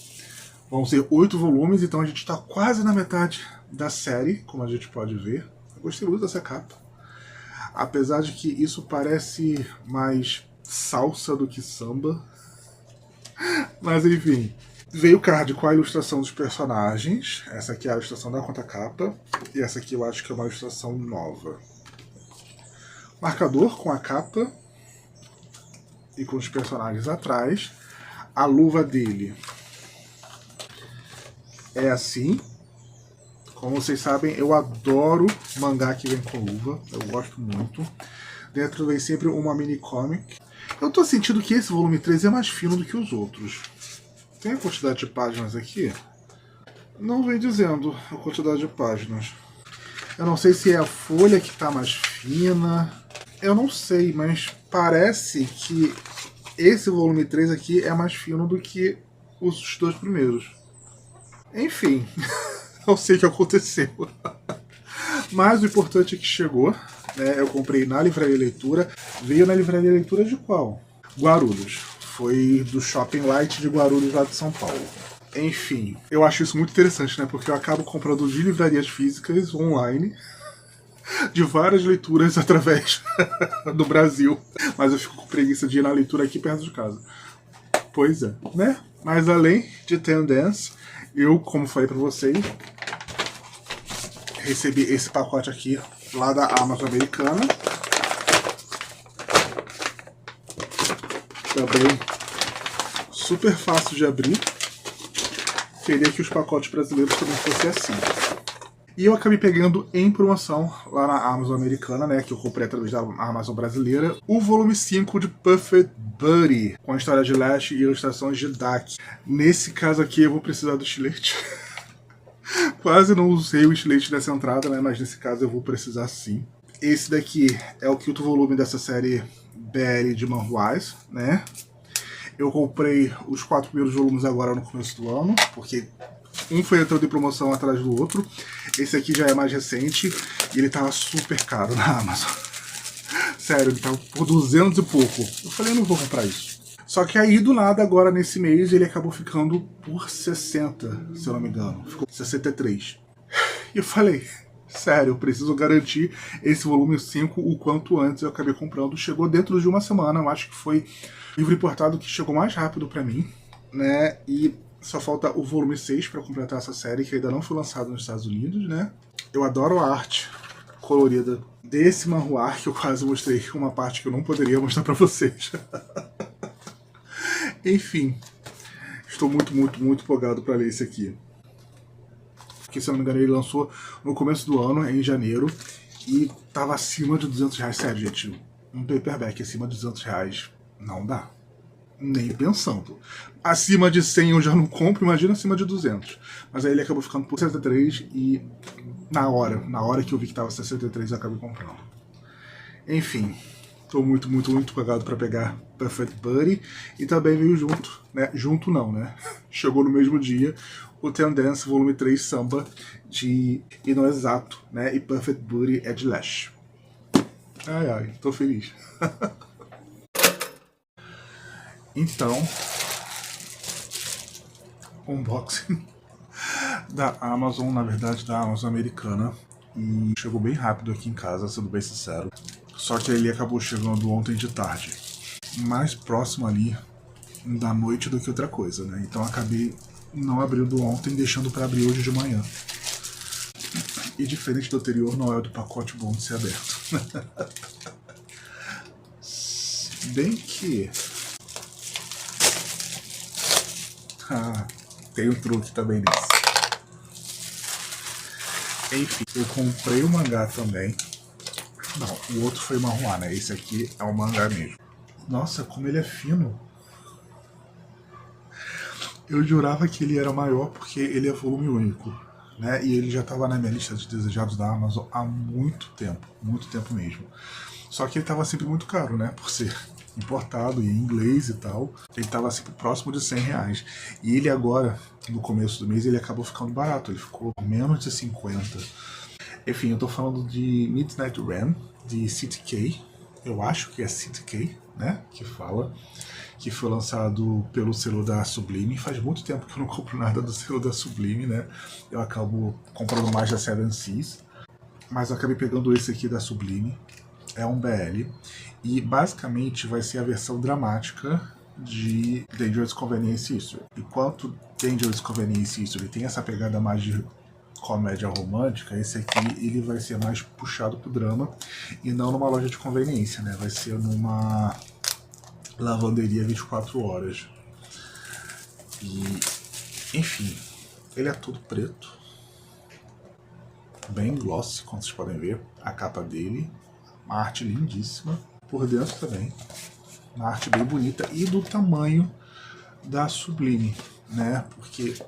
Vão ser 8 volumes, então a gente está quase na metade da série, como a gente pode ver. Eu gostei muito dessa capa. Apesar de que isso parece mais salsa do que samba. Mas enfim. Veio o card com a ilustração dos personagens. Essa aqui é a ilustração da contracapa. E essa aqui eu acho que é uma ilustração nova. Marcador com a capa. E com os personagens atrás. A luva dele é assim. Como vocês sabem, eu adoro mangá que vem com luva. Eu gosto muito. Dentro vem sempre uma mini comic. Eu tô sentindo que esse volume 3 é mais fino do que os outros. Tem a quantidade de páginas aqui? Não vem dizendo a quantidade de páginas. Eu não sei se é a folha que está mais fina. Eu não sei, mas parece que esse volume 3 aqui é mais fino do que os dois primeiros. Enfim, não sei o que aconteceu. Mas o importante é que chegou. Né? Eu comprei na Livraria Leitura. Veio na Livraria Leitura de qual? Guarulhos. Foi do Shopping Light de Guarulhos, lá de São Paulo. Enfim, eu acho isso muito interessante, né? Porque eu acabo comprando de livrarias físicas, online, de várias leituras através do Brasil. Mas eu fico com preguiça de ir na leitura aqui perto de casa. Pois é, né? Mas além de Tendance, eu, como falei pra vocês, recebi esse pacote aqui lá da Amazon americana. Também super fácil de abrir. Queria que os pacotes brasileiros também fossem assim. E eu acabei pegando em promoção lá na Amazon americana, né, que eu comprei através da Amazon brasileira, o volume 5 de Perfect Buddy, com a história de Lash e ilustrações de Dak. Nesse caso aqui eu vou precisar do estilete. Quase não usei o estilete nessa entrada, né, mas nesse caso eu vou precisar sim. Esse daqui é o quinto volume dessa série BL de manhwas, né? Eu comprei os 4 primeiros volumes agora no começo do ano, porque um foi entrando em promoção atrás do outro. Esse aqui já é mais recente e ele tava super caro na Amazon. Sério, ele tava por 200 e pouco. Eu falei, eu não vou comprar isso. Só que aí, do nada, agora nesse mês, ele acabou ficando por 60, se eu não me engano. Ficou 63. E eu falei, sério, eu preciso garantir esse volume 5 o quanto antes. Eu acabei comprando. Chegou dentro de uma semana, eu acho que foi o livro importado que chegou mais rápido pra mim, né? E só falta o volume 6 para completar essa série, que ainda não foi lançado nos Estados Unidos, né? Eu adoro a arte colorida desse manhwa, que eu quase mostrei uma parte que eu não poderia mostrar pra vocês. Enfim, estou muito empolgado para ler esse aqui. Porque, se eu não me engano, ele lançou no começo do ano, em janeiro, e tava acima de R$200. Sério, gente, um paperback acima de R$200 não dá. Nem pensando. Acima de 100 eu já não compro, imagina acima de 200. Mas aí ele acabou ficando por 63 e na hora que eu vi que tava 63 eu acabei comprando. Enfim, tô muito empolgado para pegar Perfect Buddy. E também veio junto, né? Junto não, né? Chegou no mesmo dia o Ten Dance Volume 3 Samba de Ino Exato, né? E Perfect Buddy é de Lash. Ai, tô feliz. Então, unboxing da Amazon, na verdade da Amazon americana. E chegou bem rápido aqui em casa, sendo bem sincero. Só que ele acabou chegando ontem de tarde. Mais próximo ali da noite do que outra coisa, né? Então acabei não abrindo ontem, deixando para abrir hoje de manhã. E diferente do anterior, não é o do pacote bom de ser aberto. Bem que... tem um truque também nisso. Enfim, eu comprei o mangá também. Não, o outro foi manhwa, né? Esse aqui é o mangá mesmo. Nossa, como ele é fino. Eu jurava que ele era maior porque ele é volume único, né? E ele já estava na minha lista de desejados da Amazon há muito tempo mesmo. Só que ele estava sempre muito caro, né? Por ser importado e em inglês e tal. Ele estava sempre próximo de R$100. E ele agora, no começo do mês, ele acabou ficando barato. Ele ficou menos de 50. Enfim, eu tô falando de Midnight Ram, de CTK. Eu acho que é CTK, né? Que fala. Que foi lançado pelo selo da Sublime. Faz muito tempo que eu não compro nada do selo da Sublime, né? Eu acabo comprando mais da Seven Seas. Mas eu acabei pegando esse aqui da Sublime. É um BL. E basicamente vai ser a versão dramática de Dangerous Convenience History. Enquanto Dangerous Convenience History tem essa pegada mais de comédia romântica, esse aqui ele vai ser mais puxado pro drama e não numa loja de conveniência, né? Vai ser numa lavanderia 24 horas. E, enfim, ele é todo preto, bem glossy, como vocês podem ver. A capa dele, uma arte lindíssima. Por dentro também, uma arte bem bonita e do tamanho da Sublime, né? Porque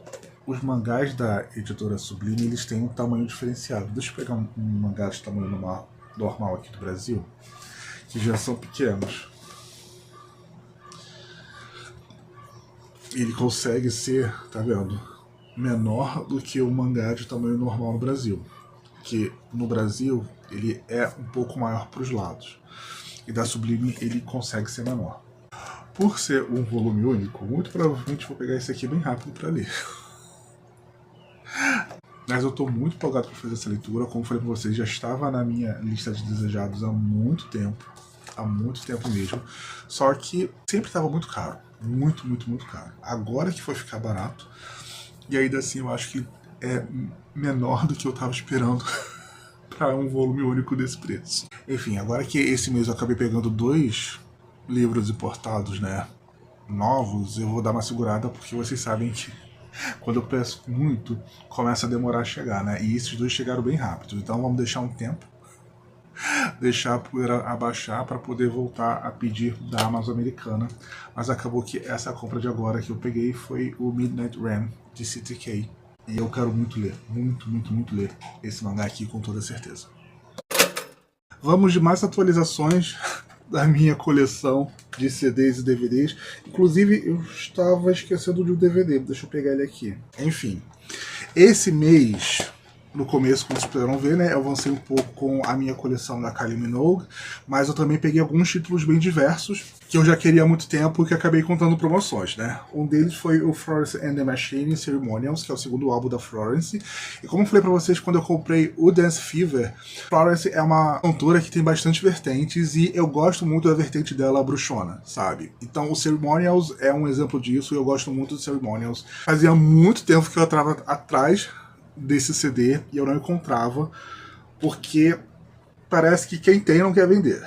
os mangás da editora Sublime, eles têm um tamanho diferenciado. Deixa eu pegar um mangá de tamanho normal aqui do Brasil, que já são pequenos. Ele consegue ser, tá vendo, menor do que o mangá de tamanho normal no Brasil. Porque no Brasil, ele é um pouco maior para os lados. E da Sublime, ele consegue ser menor. Por ser um volume único, muito provavelmente vou pegar esse aqui bem rápido para ler. Mas eu estou muito empolgado para fazer essa leitura. Como falei para vocês, já estava na minha lista de desejados há muito tempo mesmo. Só que sempre estava muito caro, muito caro. Agora que foi ficar barato, e ainda assim eu acho que é menor do que eu estava esperando para um volume único desse preço. Enfim, agora que esse mês eu acabei pegando 2 livros importados, né, novos, eu vou dar uma segurada porque vocês sabem que quando eu peço muito, começa a demorar a chegar, né? E esses 2 chegaram bem rápido. Então vamos deixar um tempo, deixar a poeira abaixar para poder voltar a pedir da Amazon americana. Mas acabou que essa compra de agora que eu peguei foi o Midnight Ram de CTK. E eu quero muito ler, muito ler esse mangá aqui com toda certeza. Vamos de mais atualizações da minha coleção de CDs e DVDs. Inclusive, eu estava esquecendo de um DVD, deixa eu pegar ele aqui. Enfim, esse mês, no começo, como vocês puderam ver, né, eu avancei um pouco com a minha coleção da Kylie Minogue, mas eu também peguei alguns títulos bem diversos, que eu já queria há muito tempo e que acabei contando promoções, né. Um deles foi o Florence and the Machine Ceremonials, que é o segundo álbum da Florence. E como eu falei pra vocês quando eu comprei o Dance Fever, Florence é uma cantora que tem bastante vertentes e eu gosto muito da vertente dela bruxona, sabe? Então o Ceremonials é um exemplo disso e eu gosto muito do Ceremonials. Fazia muito tempo que eu estava atrás desse CD e eu não encontrava, porque parece que quem tem não quer vender.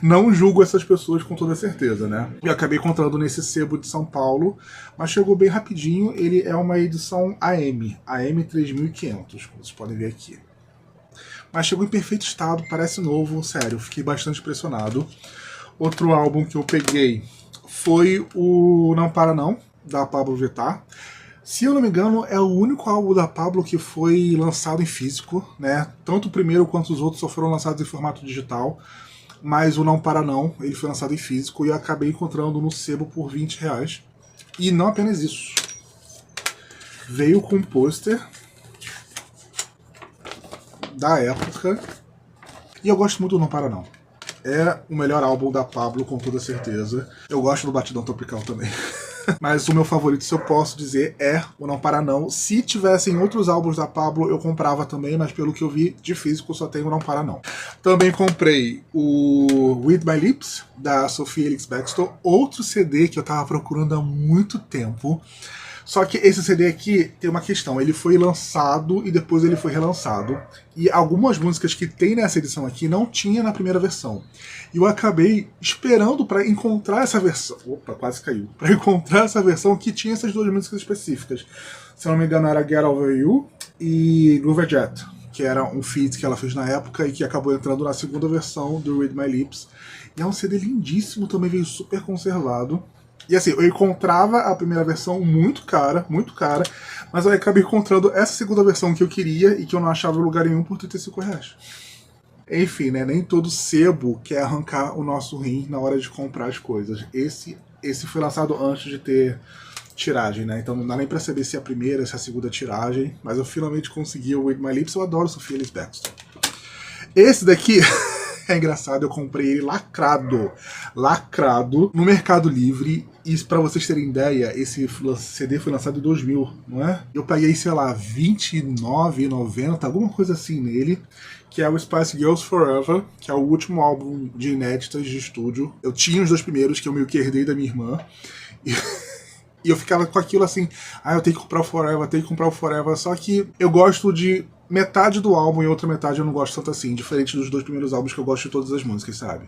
Não julgo essas pessoas com toda certeza, né? Eu acabei encontrando nesse sebo de São Paulo, mas chegou bem rapidinho. Ele é uma edição AM 3500, como vocês podem ver aqui. Mas chegou em perfeito estado, parece novo, sério, fiquei bastante impressionado. Outro álbum que eu peguei foi o Não Para Não, da Pabllo Vittar. Se eu não me engano, é o único álbum da Pabllo que foi lançado em físico, né? Tanto o primeiro quanto os outros só foram lançados em formato digital, mas o Não Para Não, ele foi lançado em físico e eu acabei encontrando no sebo por R$20. E não apenas isso. Veio com um pôster da época e eu gosto muito do Não Para Não. É o melhor álbum da Pabllo, com toda certeza. Eu gosto do Batidão Tropical também. Mas o meu favorito, se eu posso dizer, é o Não Para Não. Se tivessem outros álbuns da Pabllo, eu comprava também, mas pelo que eu vi de físico, só tem o Não Para Não. Também comprei o With My Lips, da Sophie Ellis-Bextor, outro CD que eu tava procurando há muito tempo. Só que esse CD aqui tem uma questão, ele foi lançado e depois ele foi relançado. E algumas músicas que tem nessa edição aqui não tinha na primeira versão. E eu acabei esperando para encontrar essa versão. Opa, quase caiu. Para encontrar essa versão que tinha essas duas músicas específicas. Se eu não me engano era Get Over You e Groover Jet, que era um feat que ela fez na época e que acabou entrando na segunda versão do Read My Lips. E é um CD lindíssimo, também veio super conservado. E assim, eu encontrava a primeira versão muito cara, mas eu acabei encontrando essa segunda versão que eu queria e que eu não achava em lugar nenhum por R$35. Enfim, né, nem todo sebo quer arrancar o nosso rim na hora de comprar as coisas. Esse foi lançado antes de ter tiragem, né, então não dá nem pra saber se é a primeira, se é a segunda tiragem, mas eu finalmente consegui o With My Lips. Eu adoro Sophie Ellis-Bextor. Esse daqui... É engraçado, eu comprei ele lacrado no Mercado Livre. E pra vocês terem ideia, esse CD foi lançado em 2000, não é? Eu paguei, sei lá, R$29,90, alguma coisa assim nele, que é o Spice Girls Forever, que é o último álbum de inéditas de estúdio. Eu tinha os dois primeiros, que eu meio que herdei da minha irmã, e eu ficava com aquilo assim, eu tenho que comprar o Forever, só que eu gosto de metade do álbum e outra metade eu não gosto tanto assim, diferente dos dois primeiros álbuns que eu gosto de todas as músicas, sabe?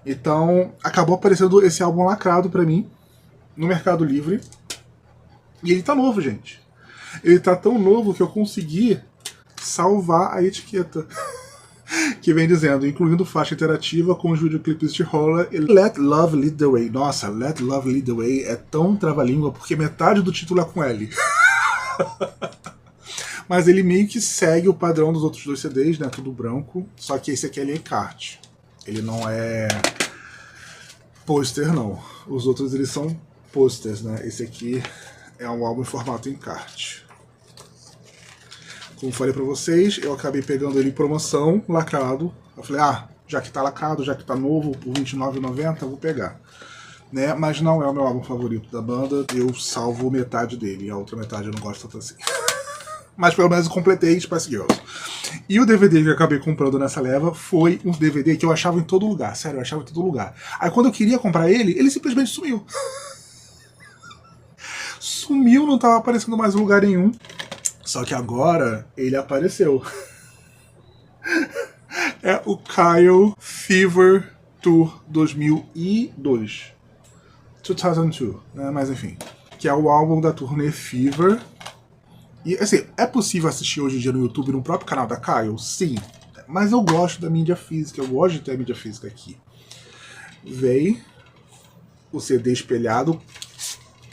Então, acabou aparecendo esse álbum lacrado pra mim, no Mercado Livre, e ele tá novo, gente. Ele tá tão novo que eu consegui salvar a etiqueta, que vem dizendo, incluindo faixa interativa com os videoclipes de rola e Let Love Lead the Way. Nossa, Let Love Lead the Way é tão trava-língua porque metade do título é com L. Mas ele meio que segue o padrão dos outros dois CDs, né? Tudo branco. Só que esse aqui é encarte. Ele não é pôster, não. Os outros eles são posters, né? Esse aqui é um álbum em formato encarte. Como falei pra vocês, eu acabei pegando ele em promoção, lacrado. Eu falei, já que tá lacrado, já que tá novo, por R$29,90, eu vou pegar. Né? Mas não é o meu álbum favorito da banda. Eu salvo metade dele. A outra metade eu não gosto tanto assim. Mas pelo menos eu completei Spice Girls. E o DVD que eu acabei comprando nessa leva foi um DVD que eu achava em todo lugar. Sério, eu achava em todo lugar. Aí quando eu queria comprar ele simplesmente sumiu. Sumiu, não tava aparecendo mais em lugar nenhum. Só que agora ele apareceu. É o Kyle Fever Tour 2002. 2002, né? Mas enfim. Que é o álbum da turnê Fever. E assim, é possível assistir hoje em dia no YouTube, no próprio canal da Kyle? Sim. Mas eu gosto da mídia física, eu gosto de ter a mídia física aqui. Vem o CD espelhado,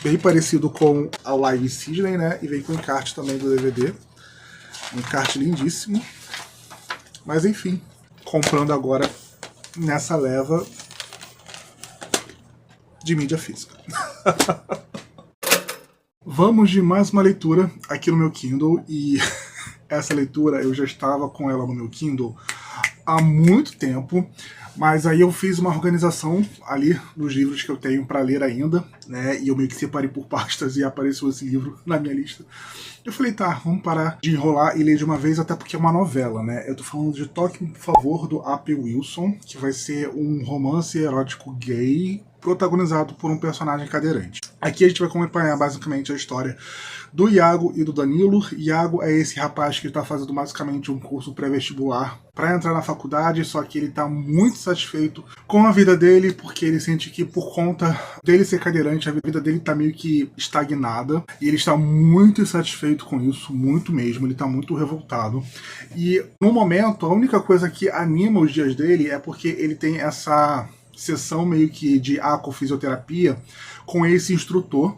bem parecido com a Live Sydney, né? E vem com o encarte também do DVD. Um encarte lindíssimo. Mas enfim, comprando agora nessa leva de mídia física. Vamos de mais uma leitura aqui no meu Kindle, e essa leitura eu já estava com ela no meu Kindle há muito tempo, mas aí eu fiz uma organização ali nos livros que eu tenho para ler ainda, né, e eu meio que separei por pastas e apareceu esse livro na minha lista. Eu falei, tá, vamos parar de enrolar e ler de uma vez, até porque é uma novela, né? Eu tô falando de Toque por Favor, do A.P. Wilson, que vai ser um romance erótico gay protagonizado por um personagem cadeirante. Aqui a gente vai acompanhar basicamente a história do Iago e do Danilo. Iago é esse rapaz que está fazendo basicamente um curso pré-vestibular para entrar na faculdade, só que ele está muito satisfeito com a vida dele, porque ele sente que por conta dele ser cadeirante, a vida dele está meio que estagnada, e ele está muito insatisfeito com isso, muito mesmo, ele está muito revoltado. E no momento, a única coisa que anima os dias dele é porque ele tem essa sessão meio que de acofisioterapia com esse instrutor,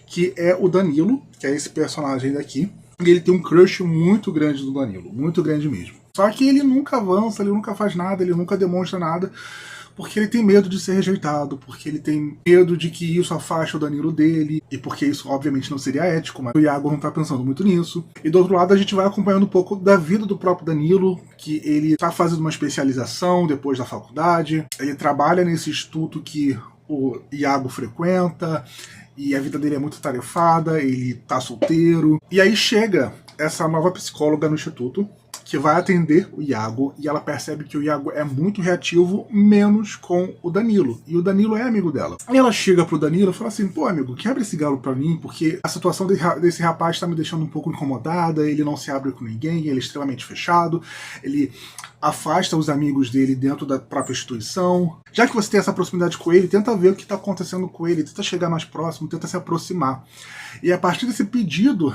que é o Danilo, que é esse personagem daqui. E ele tem um crush muito grande do Danilo, muito grande mesmo. Só que ele nunca avança, ele nunca faz nada, ele nunca demonstra nada, porque ele tem medo de ser rejeitado, porque ele tem medo de que isso afaste o Danilo dele, e porque isso obviamente não seria ético, mas o Iago não tá pensando muito nisso. E do outro lado a gente vai acompanhando um pouco da vida do próprio Danilo, que ele tá fazendo uma especialização depois da faculdade, ele trabalha nesse instituto que o Iago frequenta, e a vida dele é muito tarefada, ele tá solteiro. E aí chega essa nova psicóloga no instituto, que vai atender o Iago, e ela percebe que o Iago é muito reativo, menos com o Danilo. E o Danilo é amigo dela. E ela chega pro Danilo e fala assim: pô, amigo, quebra esse galo pra mim, porque a situação desse rapaz tá me deixando um pouco incomodada, ele não se abre com ninguém, ele é extremamente fechado, ele afasta os amigos dele dentro da própria instituição. Já que você tem essa proximidade com ele, tenta ver o que está acontecendo com ele, tenta chegar mais próximo, tenta se aproximar. E a partir desse pedido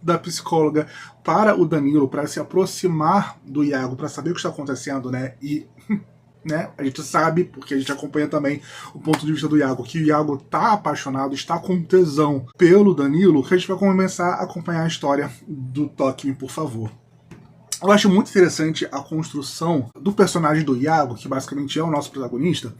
da psicóloga para o Danilo, para se aproximar do Iago, para saber o que está acontecendo, né? E né, a gente sabe, porque a gente acompanha também o ponto de vista do Iago, que o Iago está apaixonado, está com tesão pelo Danilo, que a gente vai começar a acompanhar a história do Toque Me, por favor. Eu acho muito interessante a construção do personagem do Iago, que basicamente é o nosso protagonista,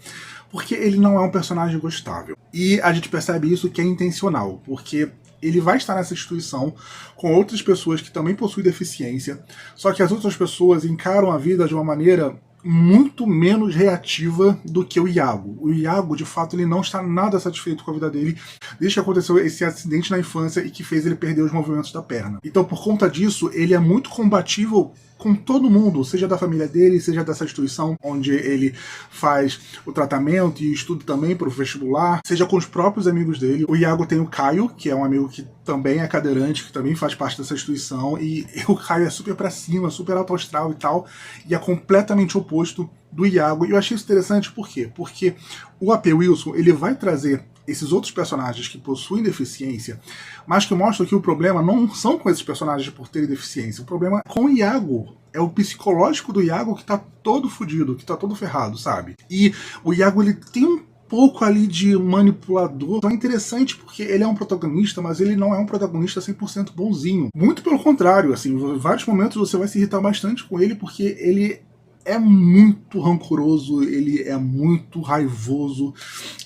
porque ele não é um personagem gostável. E a gente percebe isso que é intencional, porque ele vai estar nessa instituição com outras pessoas que também possuem deficiência, só que as outras pessoas encaram a vida de uma maneira muito menos reativa do que o Iago. O Iago, de fato, ele não está nada satisfeito com a vida dele desde que aconteceu esse acidente na infância e que fez ele perder os movimentos da perna. Então, por conta disso, ele é muito combatível com todo mundo, seja da família dele, seja dessa instituição onde ele faz o tratamento e estuda também para o vestibular, seja com os próprios amigos dele. O Iago tem o Caio, que é um amigo que também é cadeirante, que também faz parte dessa instituição, e o Caio é super pra cima, super alto astral e tal, e é completamente oposto do Iago. E eu achei isso interessante por quê? Porque o A.P. Wilson, ele vai trazer esses outros personagens que possuem deficiência, mas que mostram que o problema não são com esses personagens por terem deficiência, o problema é com o Iago. É o psicológico do Iago que tá todo fudido, que tá todo ferrado, sabe? E o Iago, ele tem um pouco ali de manipulador. Então é interessante porque ele é um protagonista, mas ele não é um protagonista 100% bonzinho. Muito pelo contrário, assim, em vários momentos você vai se irritar bastante com ele porque ele é muito rancoroso, ele é muito raivoso,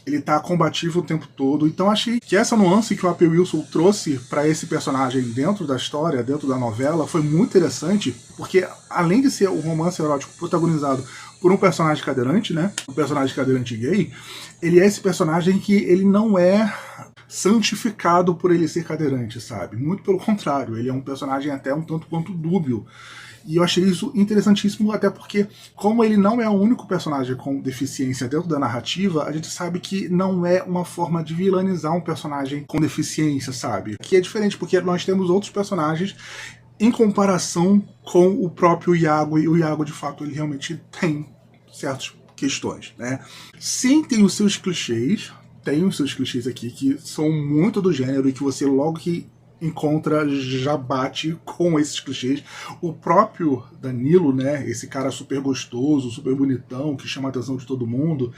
ele tá combativo o tempo todo. Então achei que essa nuance que o A.P. Wilson trouxe para esse personagem dentro da história, dentro da novela, foi muito interessante, porque além de ser um romance erótico protagonizado por um personagem cadeirante, né, um personagem cadeirante gay, ele é esse personagem que ele não é santificado por ele ser cadeirante, sabe? Muito pelo contrário, ele é um personagem até um tanto quanto dúbio. E eu achei isso interessantíssimo, até porque, como ele não é o único personagem com deficiência dentro da narrativa, a gente sabe que não é uma forma de vilanizar um personagem com deficiência, sabe? Que é diferente, porque nós temos outros personagens em comparação com o próprio Iago, e o Iago, de fato, ele realmente tem certas questões, né? Sim, tem os seus clichês aqui, que são muito do gênero, e que você logo que encontra, já bate com esses clichês. O próprio Danilo, né, esse cara super gostoso, super bonitão, que chama a atenção de todo mundo,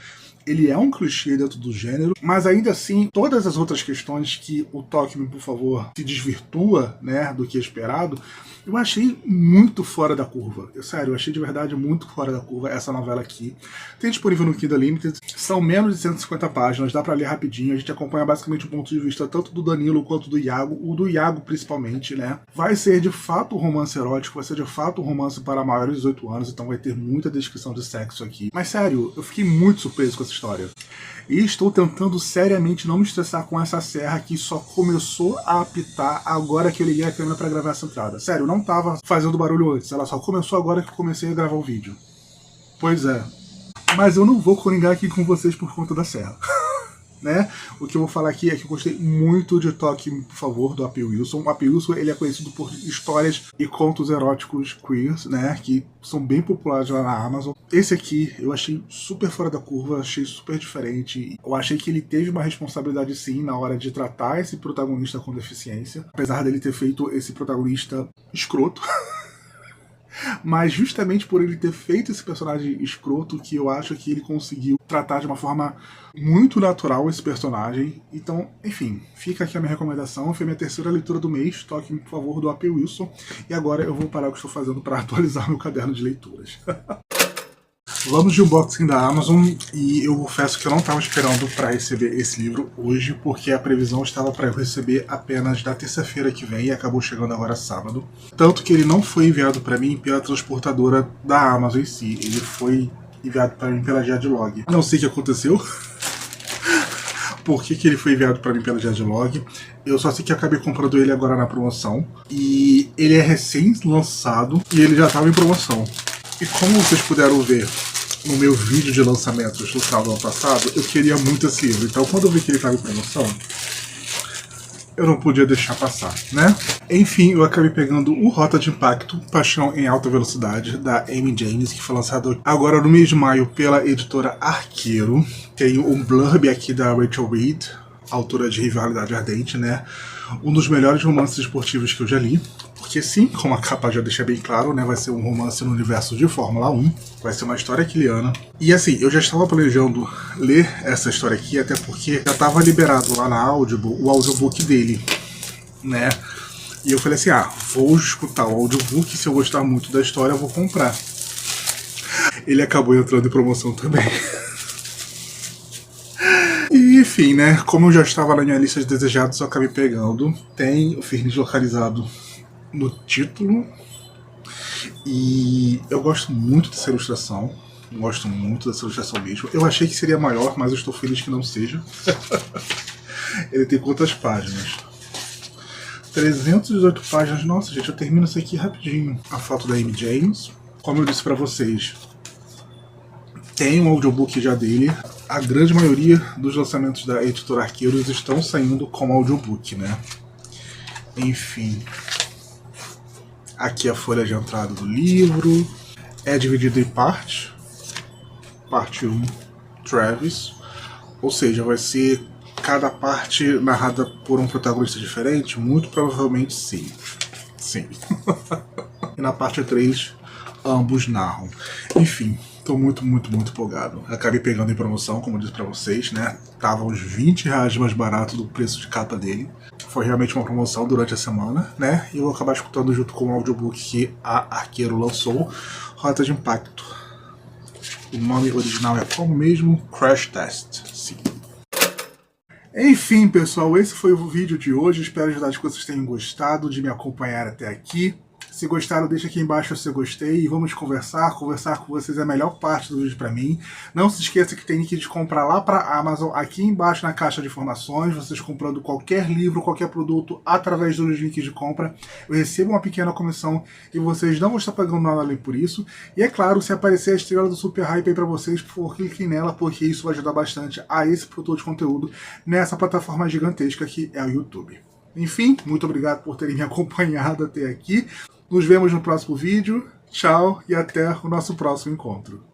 ele é um clichê dentro do gênero, mas ainda assim, todas as outras questões que o Toque Me, por favor, se desvirtua, né, do que é esperado, eu achei muito fora da curva. Sério, eu achei de verdade muito fora da curva essa novela aqui. Tem disponível no Kindle Unlimited, são menos de 150 páginas, dá pra ler rapidinho, a gente acompanha basicamente o ponto de vista tanto do Danilo quanto do Iago, o do Iago principalmente, né. Vai ser de fato um romance erótico, vai ser de fato um romance para maiores de 18 anos, então vai ter muita descrição de sexo aqui. Mas sério, eu fiquei muito surpreso com essa história. E estou tentando seriamente não me estressar com essa serra que só começou a apitar agora que eu liguei a câmera para gravar essa entrada. Sério, não tava fazendo barulho antes, ela só começou agora que eu comecei a gravar o vídeo. Pois é. Mas eu não vou coringar aqui com vocês por conta da serra. né? O que eu vou falar aqui é que eu gostei muito de Toque, por favor, do A.P. Wilson. O A.P. Wilson, ele é conhecido por histórias e contos eróticos queers, né? Que são bem populares lá na Amazon. Esse aqui eu achei super fora da curva, achei super diferente. Eu achei que ele teve uma responsabilidade sim na hora de tratar esse protagonista com deficiência, apesar dele ter feito esse protagonista escroto. Mas justamente por ele ter feito esse personagem escroto que eu acho que ele conseguiu tratar de uma forma muito natural esse personagem. Então, enfim, fica aqui a minha recomendação. Foi minha terceira leitura do mês. Toque, por favor, do A.P. Wilson. E agora eu vou parar o que estou fazendo para atualizar meu caderno de leituras. Vamos de unboxing da Amazon, e eu confesso que eu não estava esperando para receber esse livro hoje, porque a previsão estava para eu receber apenas na terça-feira que vem e acabou chegando agora sábado. Tanto que ele não foi enviado para mim pela transportadora da Amazon em si, ele foi enviado para mim pela Jadlog. Não sei o que aconteceu, por que ele foi enviado para mim pela Jadlog. Eu só sei que acabei comprando ele agora na promoção, e ele é recém-lançado e ele já estava em promoção. E como vocês puderam ver no meu vídeo de lançamentos no final do ano passado, eu queria muito esse livro. Então quando eu vi que ele estava em promoção, eu não podia deixar passar, né? Enfim, eu acabei pegando o Rota de Impacto, Paixão em Alta Velocidade, da Amy James, que foi lançado agora no mês de maio pela editora Arqueiro. Tem um blurb aqui da Rachel Reed, autora de Rivalidade Ardente, né? Um dos melhores romances esportivos que eu já li. Porque sim, como a capa já deixa bem claro, né, vai ser um romance no universo de Fórmula 1, vai ser uma história aquiliana. E assim, eu já estava planejando ler essa história aqui, até porque já estava liberado lá na Audible o audiobook dele, né? E eu falei assim, vou escutar o audiobook, se eu gostar muito da história eu vou comprar. Ele acabou entrando em promoção também. E enfim, né, como eu já estava na minha lista de desejados, eu acabei pegando. Tem o Fernis localizado no título, e eu gosto muito dessa ilustração, gosto muito dessa ilustração mesmo. Eu achei que seria maior, mas eu estou feliz que não seja. Ele tem quantas páginas? 318 páginas. Nossa, gente, eu termino isso aqui rapidinho. A foto da Amy James, como eu disse pra vocês, tem um audiobook já dele. A grande maioria dos lançamentos da editora Arqueiros estão saindo como audiobook, né? Enfim, aqui a folha de entrada do livro. É dividido em partes. Parte 1, Travis. Ou seja, vai ser cada parte narrada por um protagonista diferente? Muito provavelmente sim. Sim. E na parte 3, ambos narram. Enfim, tô muito empolgado. Acabei pegando em promoção, como eu disse pra vocês, né? Tava uns 20 reais mais barato do preço de capa dele. Foi realmente uma promoção durante a semana, né? E eu vou acabar escutando junto com o audiobook que a Arqueiro lançou, Rota de Impacto. O nome original é como mesmo? Crash Test. Sim. Enfim, pessoal, esse foi o vídeo de hoje. Espero que vocês tenham gostado de me acompanhar até aqui. Se gostaram, deixa aqui embaixo o seu gostei e vamos conversar. Conversar com vocês é a melhor parte do vídeo para mim. Não se esqueça que tem link de comprar lá para a Amazon, aqui embaixo na caixa de informações. Vocês comprando qualquer livro, qualquer produto, através dos links de compra, eu recebo uma pequena comissão e vocês não vão estar pagando nada além por isso. E é claro, se aparecer a estrela do Super Hype aí para vocês, por favor, cliquem nela, porque isso vai ajudar bastante a esse produtor de conteúdo nessa plataforma gigantesca que é o YouTube. Enfim, muito obrigado por terem me acompanhado até aqui. Nos vemos no próximo vídeo. Tchau e até o nosso próximo encontro.